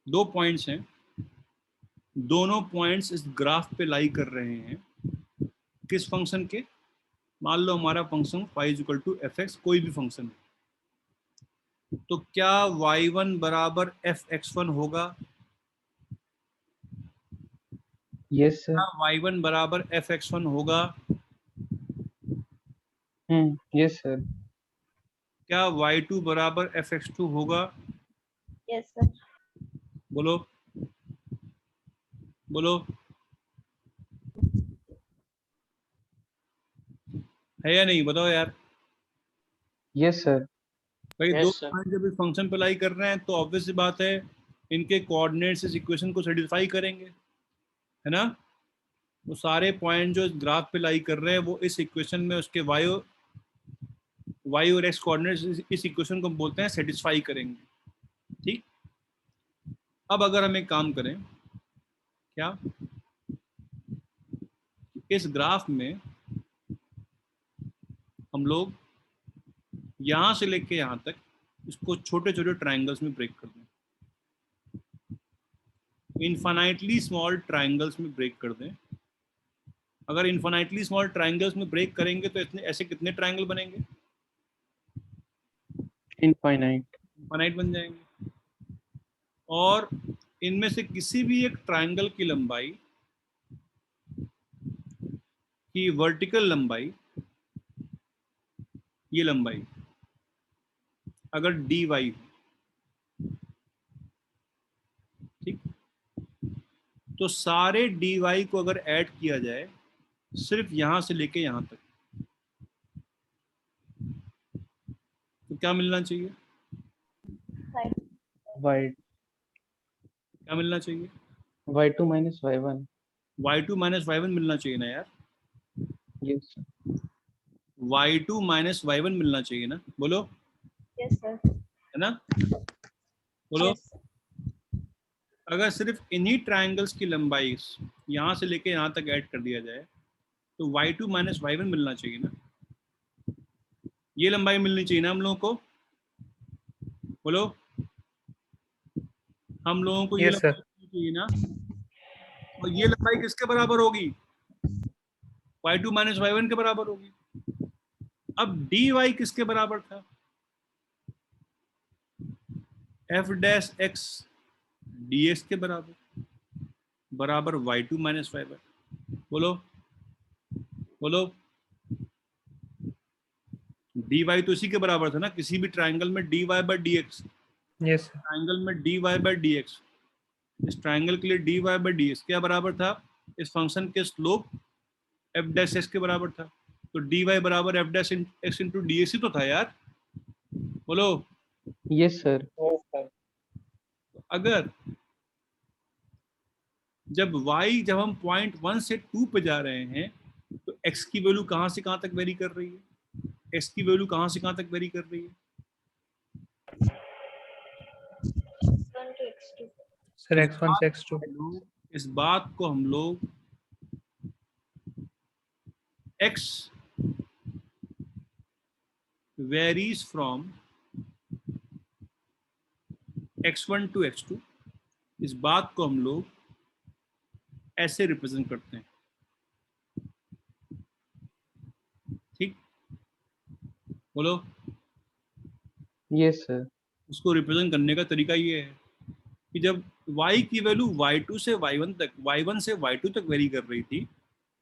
Speaker 1: 2 पॉइंट्स हैं, दोनों पॉइंट्स इस ग्राफ पे लाई कर रहे हैं किस फंक्शन के? मान लो हमारा function y equal to f x, कोई भी फंक्शन है, तो क्या y1 बराबर f(x1) होगा?
Speaker 2: Yes sir.
Speaker 1: क्या y1 बराबर f(x1) होगा?
Speaker 2: Yes sir.
Speaker 1: क्या y2 बराबर f(x2) होगा?
Speaker 3: Yes, sir.
Speaker 1: बोलो बोलो, है या नहीं? बताओ यार।
Speaker 2: Yes sir.
Speaker 1: भाई दो
Speaker 2: यस सर।
Speaker 1: पॉइंट जब इस फंक्शन पे लाई कर रहे हैं तो ऑब्वियस सी बात है इनके कोऑर्डिनेट्स इस इक्वेशन को सेटिस्फाई करेंगे, है ना? वो सारे पॉइंट जो इस ग्राफ पे लाई कर रहे हैं वो इस इक्वेशन में उसके वाई और एक्स कोऑर्डिनेट्स इस इक्वेशन को बोलते हैं सेटिस्फाई करेंगे। ठीक, अब अगर हम एक काम करें, क्या इस ग्राफ में हम लोग यहां से लेके यहां तक इसको छोटे छोटे ट्राइंगल्स में ब्रेक कर दें, इनफाइनाइटली स्मॉल ट्राइंगल्स में ब्रेक कर दें। अगर इनफाइनाइटली स्मॉल ट्राइंगल्स में ब्रेक करेंगे तो इतने ऐसे कितने ट्राइंगल बनेंगे?
Speaker 2: इनफाइनाइट।
Speaker 1: इनफाइनाइट बन जाएंगे। और इनमें से किसी भी एक ट्राइंगल की लंबाई की वर्टिकल लंबाई, ये लंबाई अगर dy हो, ठीक, तो सारे dy को अगर ऐड किया जाए सिर्फ यहां से लेके यहां तक, तो क्या मिलना चाहिए?
Speaker 3: Right.
Speaker 2: वाई
Speaker 1: क्या मिलना चाहिए?
Speaker 2: y2 minus y1।
Speaker 1: y2 minus y1 मिलना चाहिए ना यार?
Speaker 2: Yes sir.
Speaker 1: y2 minus y1 मिलना चाहिए ना? बोलो,
Speaker 3: Yes, sir.
Speaker 1: है ना? बोलो।
Speaker 3: Yes, sir.
Speaker 1: अगर सिर्फ इन्हीं ट्राइंगल्स की लंबाई यहां से लेके यहां तक ऐड कर दिया जाए तो y2 माइनस y1 मिलना चाहिए ना? ये लंबाई मिलनी चाहिए ना हम लोगों को? बोलो, हम लोगों को ये
Speaker 4: यस
Speaker 1: लंबाई
Speaker 4: सर।
Speaker 1: मिलनी चाहिए ना? और ये लंबाई किसके बराबर होगी? y2 माइनस y1 के बराबर होगी। अब dy किसके बराबर था? f डैश x dx के बराबर, बराबर y2 माइनस y1। बोलो बोलो, dy तो इसी के बराबर था ना, किसी भी ट्राइंगल में dy by d x,
Speaker 4: yes sir.
Speaker 1: Triangle में dy बाई डी एक्स, इस ट्राइंगल के लिए dy बाई डी एक्स क्या बराबर था? इस फंक्शन के स्लोप f डैश x के बराबर था। तो dy बराबर f dash x into D X ही तो था यार। बोलो,
Speaker 2: यस सर।
Speaker 1: अगर जब जब हम पॉइंट 1 से 2 पे जा रहे हैं तो x की वैल्यू कहां से कहां तक वेरी कर रही है? x की वैल्यू कहां से कहां तक वेरी कर रही है?
Speaker 3: X1 to X2.
Speaker 4: Sir x1 से x2।
Speaker 1: इस बात को हम लोग x varies from x1 to x2, इस बात को हम लोग ऐसे रिप्रेजेंट करते हैं। ठीक, बोलो।
Speaker 2: Yes sir.
Speaker 1: उसको रिप्रेजेंट करने का तरीका ये है कि जब y की वैल्यू y2 से y1 तक, y1 से y2 तक वेरी कर रही थी,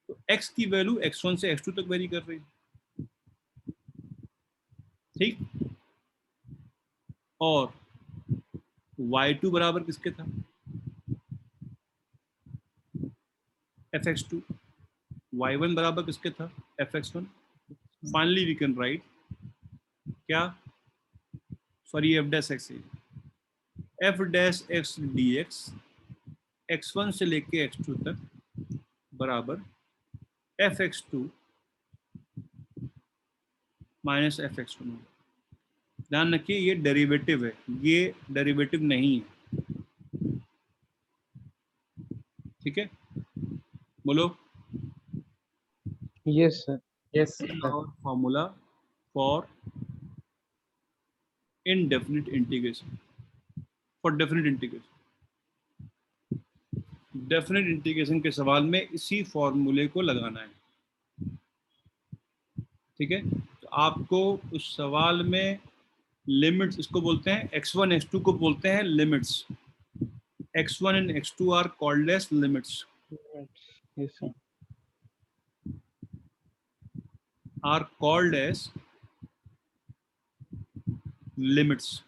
Speaker 1: तो x की वैल्यू x1 से x2 तक वेरी कर रही थी। ठीक। और y2 बराबर किसके था? fx2। y1 बराबर किसके था? fx1। Finally we can write क्या? Sorry, f dash x, f dash x dx x1 से लेके x2 तक बराबर fx2 माइनस fx1। ध्यान रखिए ये डेरिवेटिव है, ये डेरिवेटिव नहीं है। ठीक है, बोलो।
Speaker 2: Yes sir.
Speaker 4: यस
Speaker 1: और formula for indefinite integration, for definite integration. Definite integration के सवाल में इसी फॉर्मूले को लगाना है। ठीक है, तो आपको उस सवाल में लिमिट्स, इसको बोलते हैं x1 x2 को बोलते हैं limits. x1 and x2 are called as limits,
Speaker 2: yes sir.
Speaker 1: Are called as limits.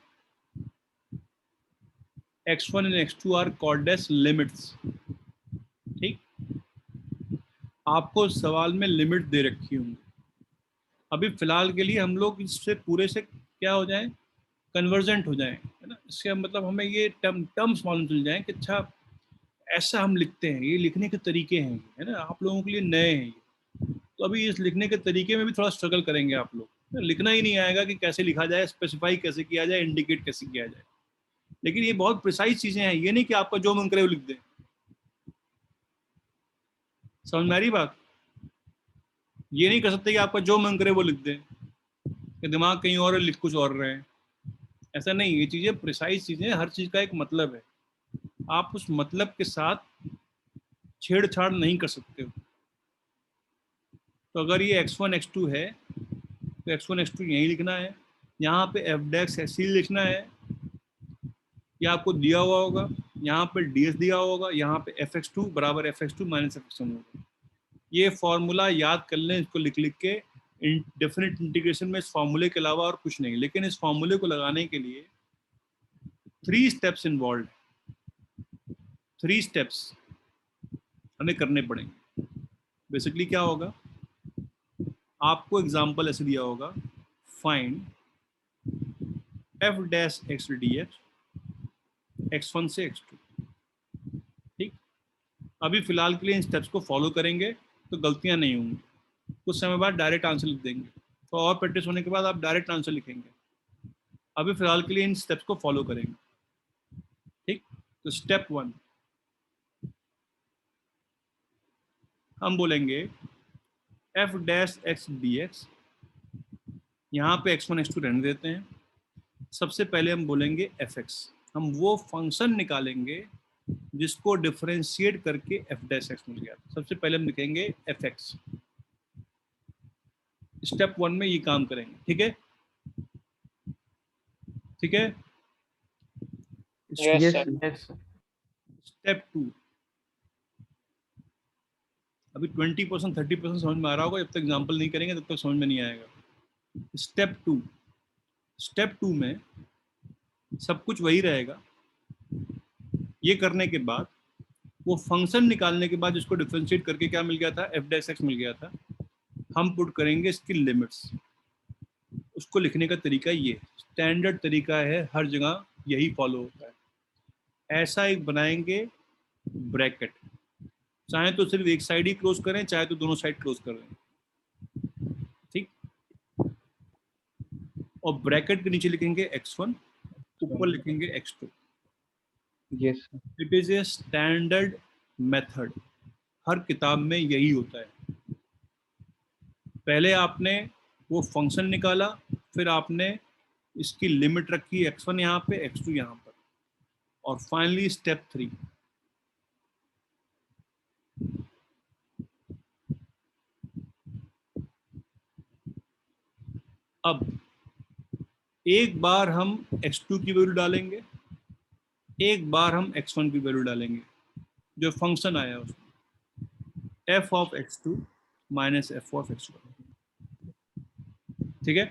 Speaker 1: x1 and x2 are called as limits. ठीक, आपको सवाल में लिमिट दे रखी होंगी। अभी फिलहाल के लिए हम लोग इससे पूरे से क्या हो जाए, कन्वर्जेंट हो जाए, है ना। इससे मतलब हमें ये टर्म्स मालूम चल जाए कि अच्छा ऐसा हम लिखते हैं, ये लिखने के तरीके हैं, है ना। आप लोगों के लिए नए हैं ये, तो अभी इस लिखने के तरीके में भी थोड़ा स्ट्रगल करेंगे आप लोग। लिखना ही नहीं आएगा कि कैसे लिखा जाए, स्पेसिफाई कैसे किया जाए, इंडिकेट कैसे किया जाए। लेकिन ये बहुत प्रिसाइज चीजें हैं, ये नहीं कि आपका जो मन करे वो लिख दें। समझ में आ रही बात? ये नहीं कर सकते कि आपका जो मन करे वो लिख दें, कि दिमाग कहीं और है, लिख कुछ और रहे हैं। ऐसा नहीं, ये चीजें प्रिसाइज चीजें, हर चीज का एक मतलब है। आप उस मतलब के साथ छेड़छाड़ नहीं कर सकते हो। तो अगर ये x1 x2 है तो x1 x2 यही लिखना है, यहाँ पे f डैश ऐसे ही लिखना है, ये आपको दिया हुआ होगा, यहाँ पे ds दिया होगा, यहाँ पे fx2 बराबर fx2 माइनस fx1 होगा। ये फॉर्मूला याद कर लें, इसको लिख लिख के। डेफिनेट इंटीग्रेशन में इस फॉर्मूले के अलावा और कुछ नहीं, लेकिन इस फॉर्मूले को लगाने के लिए 3 स्टेप्स इन्वॉल्व, 3 स्टेप्स हमें करने पड़ेंगे। बेसिकली क्या होगा, आपको एग्जाम्पल ऐसे दिया होगा, find f dash x dx x1 से x2। ठीक, अभी फिलहाल के लिए इन स्टेप्स को फॉलो करेंगे तो गलतियां नहीं होंगी। कुछ समय बाद डायरेक्ट आंसर लिख देंगे, तो और प्रैक्टिस होने के बाद आप डायरेक्ट आंसर लिखेंगे। अभी फिलहाल के लिए इन स्टेप्स को फॉलो करेंगे। ठीक, तो स्टेप 1 हम बोलेंगे f डैश x dx, यहाँ पे x1 x2 रहने देते हैं। सबसे पहले हम बोलेंगे fx, हम वो फंक्शन निकालेंगे जिसको डिफरेंशिएट करके f डैश x मिल गया। सबसे पहले हम लिखेंगे fx। स्टेप 1 में ये काम करेंगे। ठीक है, ठीक है।
Speaker 2: Yes
Speaker 4: sir.
Speaker 2: Sir.
Speaker 4: Yes
Speaker 1: step 2, अभी 20% 30% समझ में आ रहा होगा, जब तक एग्जाम्पल नहीं करेंगे तब तक समझ में नहीं आएगा। स्टेप 2, स्टेप 2 में सब कुछ वही रहेगा। ये करने के बाद वो फंक्शन निकालने के बाद जिसको डिफरेंशिएट करके क्या मिल गया था, f डैश x मिल गया था, हम पुट करेंगे इसकी लिमिट्स। उसको लिखने का तरीका ये स्टैंडर्ड तरीका है, हर जगह यही फॉलो होता है। ऐसा एक बनाएंगे ब्रैकेट, चाहे तो सिर्फ एक साइड ही क्लोज करें, चाहे तो दोनों साइड क्लोज कर लें। ठीक, और ब्रैकेट के नीचे लिखेंगे x1, ऊपर लिखेंगे x2।
Speaker 2: Yes sir.
Speaker 1: It is a standard method, हर किताब में यही होता है। पहले आपने वो फंक्शन निकाला, फिर आपने इसकी लिमिट रखी x1 यहाँ पे, x2 यहाँ पर, और फाइनली स्टेप 3। अब एक बार हम x2 की वैल्यू डालेंगे, एक बार हम x1 की वैल्यू डालेंगे, जो फंक्शन आया उसमें f of x2 minus f of x1। ठीक है,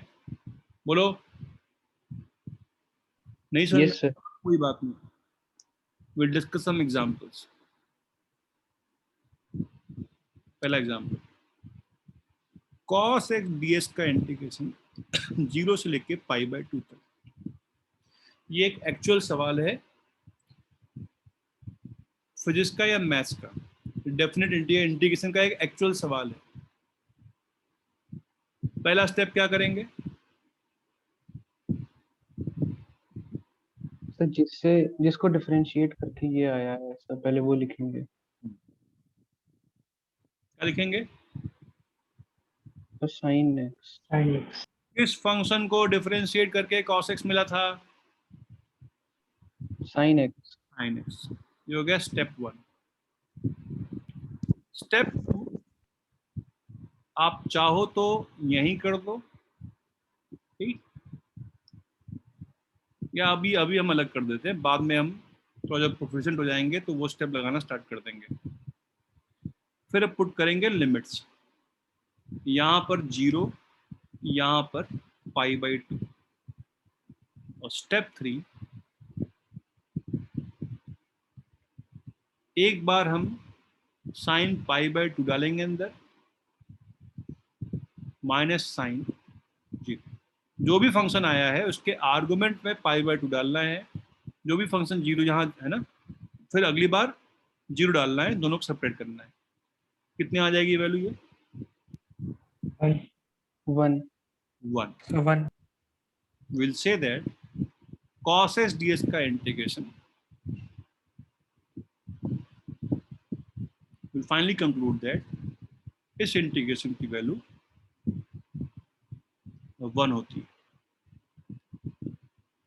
Speaker 1: बोलो। नहीं समझ में?
Speaker 2: Yes sir.
Speaker 1: कोई बात नहीं, विल डिस्कस सम एग्जांपल्स। पहला एग्जांपल, cos x ds का इंटीग्रेशन 0 से लेके π/2 तक। ये एक एक्चुअल सवाल है फिजिक्स का या मैथ्स का, डेफिनेट इंटीग्रेशन का एक एक्चुअल सवाल है। पहला स्टेप क्या करेंगे?
Speaker 2: सर जिसको डिफरेंशिएट करके ये आया है सर, पहले वो लिखेंगे।
Speaker 1: क्या लिखेंगे?
Speaker 2: तो साइन एक्स।
Speaker 1: किस फंक्शन को डिफरेंशिएट करके cos x मिला था?
Speaker 2: Sine x.
Speaker 1: sin x। ये हो गया स्टेप 1। स्टेप 2, आप चाहो तो यहीं कर दो, ठीक, या अभी अभी हम अलग कर देते हैं, बाद में हम थोड़ा जब प्रोफिशिएंट हो जाएंगे तो वो स्टेप लगाना स्टार्ट कर देंगे। फिर अब पुट करेंगे लिमिट्स, यहाँ पर 0, यहाँ पर π/2। और स्टेप 3, एक बार हम साइन π/2 डालेंगे अंदर, माइनस साइन 0। जो भी फंक्शन आया है उसके आर्गुमेंट में π/2 डालना है, जो भी फंक्शन 0 यहाँ है ना, फिर अगली बार 0 डालना है, दोनों को सेपरेट करना है। कितनी आ जाएगी वैल्यू? ये
Speaker 2: 1।
Speaker 1: 1।
Speaker 4: So 1.
Speaker 1: We'll say that cos s ds का integration will finally conclude that इस इंटीग्रेशन की वैल्यू 1 होती है।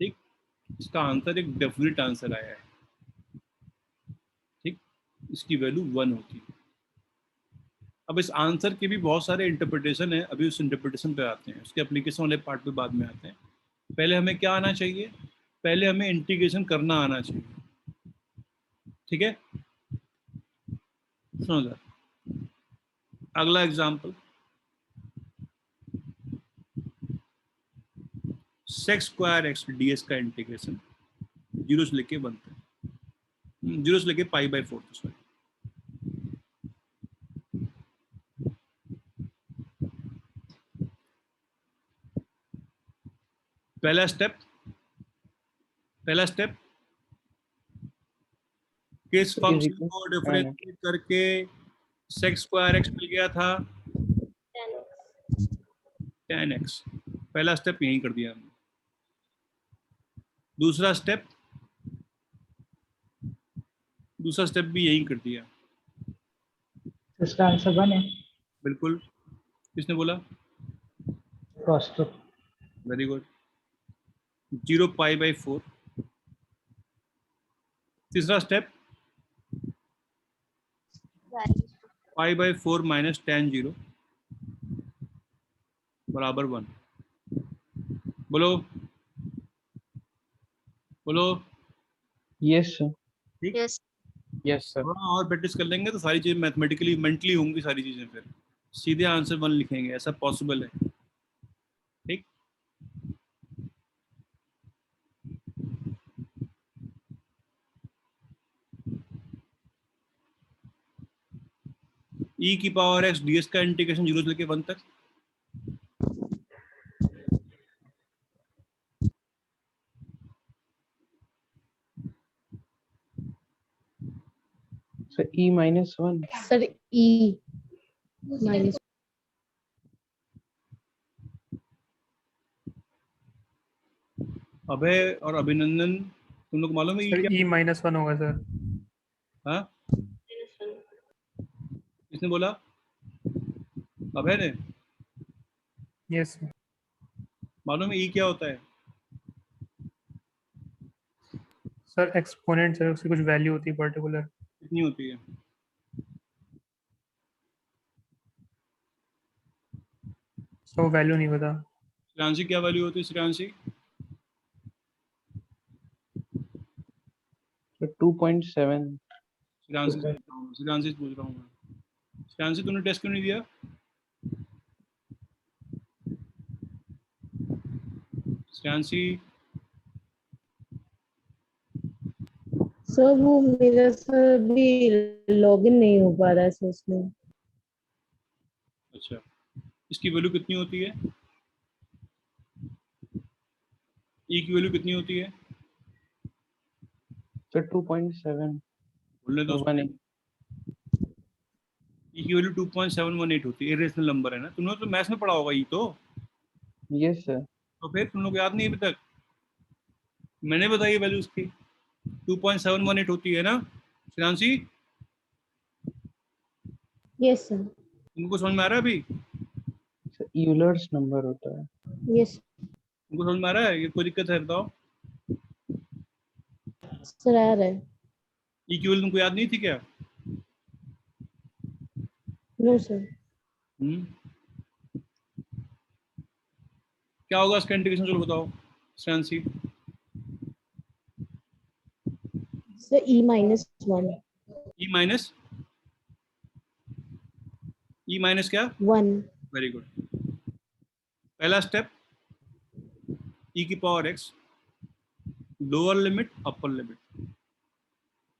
Speaker 1: ठीक, इसका आंसर एक डेफिनेट आंसर आया है। ठीक, इसकी वैल्यू 1 होती है। अब इस आंसर के भी बहुत सारे इंटरप्रिटेशन है, अभी उस इंटरप्रिटेशन पे आते हैं, उसके एप्लीकेशन वाले पार्ट पे बाद में आते हैं। पहले हमें क्या आना चाहिए? पहले हमें इंटीग्रेशन करना आना चाहिए। ठीक है, सुनो जरा अगला example, sec square x ds का इंटीग्रेशन 0 से लेके 1 तक, 0 से लेके π/4 तक, सॉरी। पहला स्टेप किस फंक्शन को डिफरेंशिएट करके sec स्क्वायर x मिल गया था? 10x। पहला स्टेप यहीं कर दिया हमने। दूसरा स्टेप भी यहीं कर दिया।
Speaker 7: इसका आंसर 1 है।
Speaker 1: बिल्कुल, किसने बोला?
Speaker 7: कॉस्ट।
Speaker 1: Very good. 0 π/4। तीसरा स्टेप π/4 माइनस tan 0 बराबर 1। बोलो
Speaker 2: यस सर।
Speaker 1: ठीक,
Speaker 5: Yes.
Speaker 2: Yes sir.
Speaker 1: थोड़ा और प्रैक्टिस कर लेंगे तो सारी चीजें मैथमेटिकली मेंटली होंगी, सारी चीजें फिर सीधे आंसर 1 लिखेंगे, ऐसा पॉसिबल है। ठीक, e की पावर x ds का इंटीग्रेशन 0 से लेके 1 तक,
Speaker 2: sir e-1।
Speaker 5: Sir, E minus.
Speaker 1: अभय और अभिनंदन, तुम लोग मालूम है
Speaker 4: सर
Speaker 1: क्या?
Speaker 4: E-1 होगा सर।
Speaker 1: हाँ, किसने बोला? अभय ने।
Speaker 4: यस
Speaker 1: मालूम है e क्या होता है?
Speaker 4: सर, एक्सपोनेंट सर, उसकी कुछ वैल्यू होती है पर्टिकुलर।
Speaker 1: कितनी होती है?
Speaker 4: सो वैल्यू नहीं पता।
Speaker 1: श्रेयांशी क्या वैल्यू होती है श्रेयांशी?
Speaker 2: तो 2.7।
Speaker 1: श्रेयांशी से पूछ रहा हूँ, श्रेयांशी से पूछ रहा हूँ मैं। श्रेयांशी तूने टेस्ट क्यों नहीं दिया? श्रेयांशी
Speaker 8: सर वो मेरा सर भी लॉगिन नहीं हो पा रहा है सर उसमें।
Speaker 1: अच्छा, इसकी वैल्यू कितनी होती है? ई की वैल्यू कितनी होती है?
Speaker 2: सर 2.7
Speaker 1: बोलने दो।
Speaker 2: 1
Speaker 1: ई की वैल्यू 2.718 होती है, इरेशनल नंबर है ना, तुमने तो मैथ्स में पढ़ा होगा ई तो।
Speaker 2: Yes sir.
Speaker 1: तो फिर तुम लोग को याद नहीं है अभी तक? मैंने बताई वैल्यू उसकी 2.718 होती है ना श्रेयांशी?
Speaker 8: Yes sir.
Speaker 1: तुमको समझ में आ रहा है अभी?
Speaker 2: सर यूलर्स नंबर होता है।
Speaker 8: यस
Speaker 1: तुमको समझ में आ रहा है? ये कोई दिक्कत है बताओ?
Speaker 8: सर आ रहा है।
Speaker 1: ई की वैल्यू तुमको याद नहीं थी क्या?
Speaker 8: No sir.
Speaker 1: क्या होगा इसका इंटीग्रेशन, चलो बताओ Shreyanshi.
Speaker 8: Sir E-1
Speaker 1: E minus क्या?
Speaker 8: 1।
Speaker 1: Very good. पहला स्टेप ई की power x, lower limit upper limit,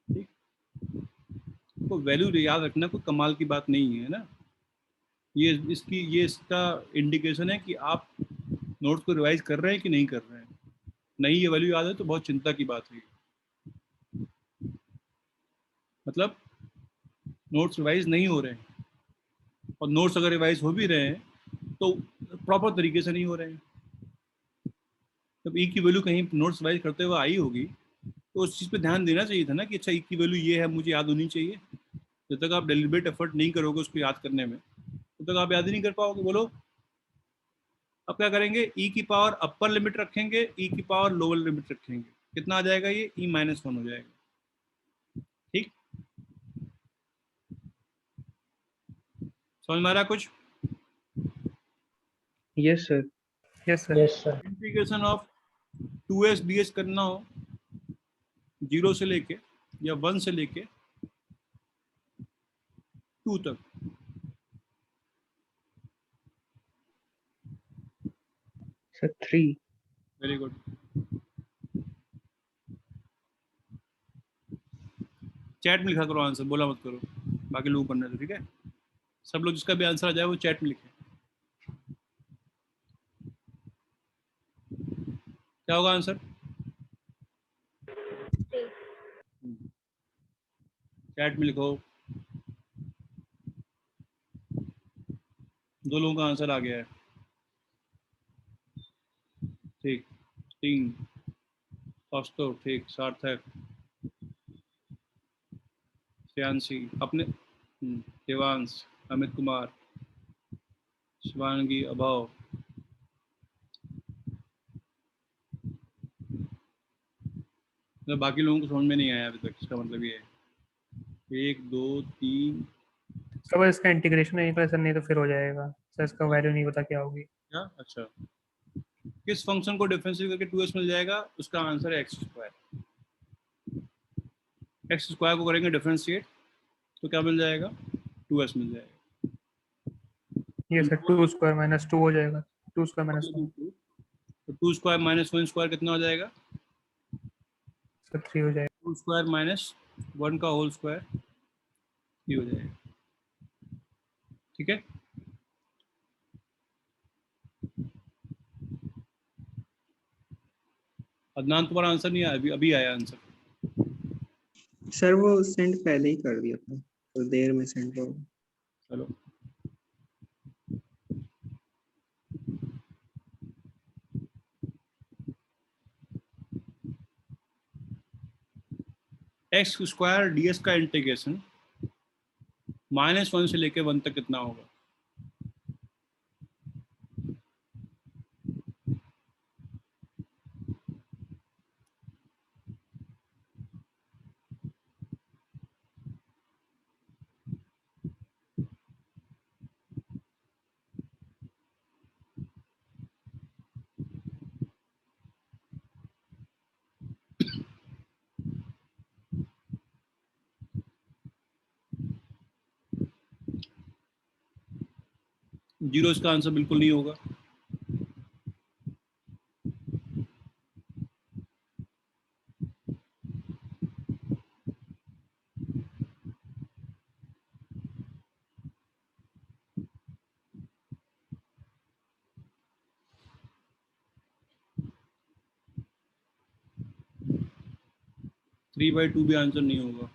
Speaker 1: ठीक। तो वैल्यू याद रखना कोई कमाल की बात नहीं है ना, ये इसका इंडिकेशन है कि आप नोट्स को रिवाइज कर रहे हैं कि नहीं कर रहे हैं। नहीं ये वैल्यू याद है तो बहुत चिंता की बात है। मतलब नोट्स रिवाइज नहीं हो रहे हैं, और नोट्स अगर रिवाइज हो भी रहे हैं तो प्रॉपर तरीके से नहीं हो रहे हैं। जब ई की वैल्यू कहीं नोट्स रिवाइज करते हुए आई होगी तो उस चीज़ पे ध्यान देना चाहिए था ना कि अच्छा ई की वैल्यू ये है, मुझे याद होनी चाहिए। जब तक आप डेलिब्रेट एफर्ट नहीं करोगे उसको याद करने में, तब तक आप याद ही नहीं कर पाओगे। बोलो अब क्या करेंगे? ई की पावर अपर लिमिट रखेंगे, ई की पावर लोअर लिमिट रखेंगे, कितना आ जाएगा? ये E-1 हो जाएगा, ठीक। समझ में आ रहा है कुछ?
Speaker 2: Yes sir.
Speaker 4: Yes sir.
Speaker 7: Yes sir.
Speaker 1: Integration of 2s ds करना हो 0 से लेके या 1 से लेके 2 तक,
Speaker 2: सर 3।
Speaker 1: Very good. चैट में लिखा करो आंसर, बोला मत करो, बाकी लोग करने दो, ठीक है। सब लोग जिसका भी आंसर आ जाए वो चैट में लिखे। क्या होगा आंसर?
Speaker 3: 3।
Speaker 1: चैट में लिखो। 2 लोगों का आंसर आ गया है, ठीक। 3 कौस्तुभ, ठीक। सार्थक, श्रेयांशी, अपने देवांश, अमित कुमार, शिवांगी, अभव। मतलब बाकी लोगों को समझ में नहीं आया अभी तक, इसका मतलब ये है 1 2 3
Speaker 4: सब इसका इंटीग्रेशन है सर, नहीं तो फिर हो जाएगा सर, इसका वैल्यू नहीं पता क्या होगी।
Speaker 1: क्या? अच्छा, किस फंक्शन को डिफरेंशिएट करके 2s मिल जाएगा? उसका आंसर है x²। x² को करेंगे डिफरेंशिएट तो क्या मिल जाएगा? 2s मिल जाएगा।
Speaker 4: ये सर 2² - 2 हो जाएगा, 2² - 1
Speaker 1: तो 2² - 1² कितना हो जाएगा?
Speaker 4: सर 3 हो जाएगा।
Speaker 1: 2² - 1 का होल स्क्वायर 3 हो जाएगा, ठीक है। अदनान तुम्हारा आंसर नहीं आया, अभी अभी आया आंसर।
Speaker 9: सर वो सेंड पहले ही कर दिया था, तो देर में सेंड होगा।
Speaker 1: चलो x² ds का इंटीग्रेशन -1 से लेके 1 तक कितना होगा? जीरो इसका आंसर बिल्कुल नहीं होगा। थ्री बाई टू भी आंसर नहीं होगा।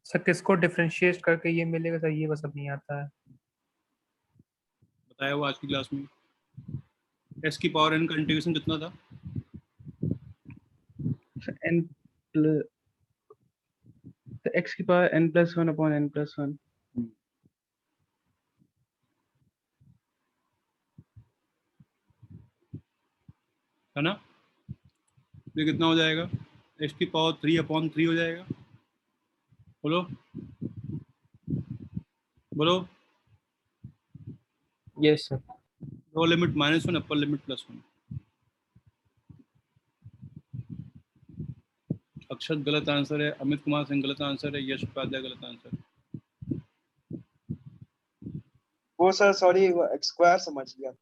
Speaker 4: सर किसको डिफरेंशिएट करके ये मिलेगा सर, ये बस अब नहीं आता है।
Speaker 1: बताया हुआ आज की क्लास में। एस की पावर एन का इंटीग्रेशन कितना था?
Speaker 2: n प्लस x की पावर n+1 अपॉन n+1।
Speaker 1: है ना? ये कितना हो जाएगा? एस की पावर 3/3 हो जाएगा। बोलो बोलो।
Speaker 2: Yes sir.
Speaker 1: Lower limit -1, upper limit +1। अक्षत गलत आंसर है, अमित कुमार सिंह गलत आंसर है, यश उपाध्याय गलत आंसर है।
Speaker 10: वो सर सॉरी स्क्वायर समझ गया।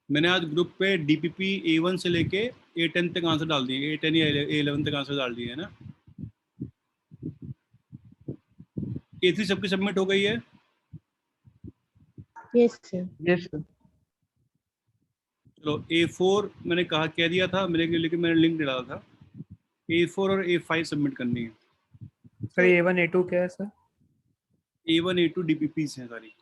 Speaker 1: मैंने आज ग्रुप पे डीपीपी A1 से लेके A10 तक आंसर डाल दिए, A10 या A11 तक आंसर डाल दिए है ना। A3 सबकी सबमिट हो गई है।
Speaker 8: Yes sir.
Speaker 2: Yes sir.
Speaker 1: चलो A4 मैंने कहा कह दिया था मेरे के, लेकिन मैंने लिंक नहीं डाला था। A4 और A5 सबमिट करनी है।
Speaker 4: सर A1 A2 क्या है सर?
Speaker 1: A1 A2 DPPs हैं सारी।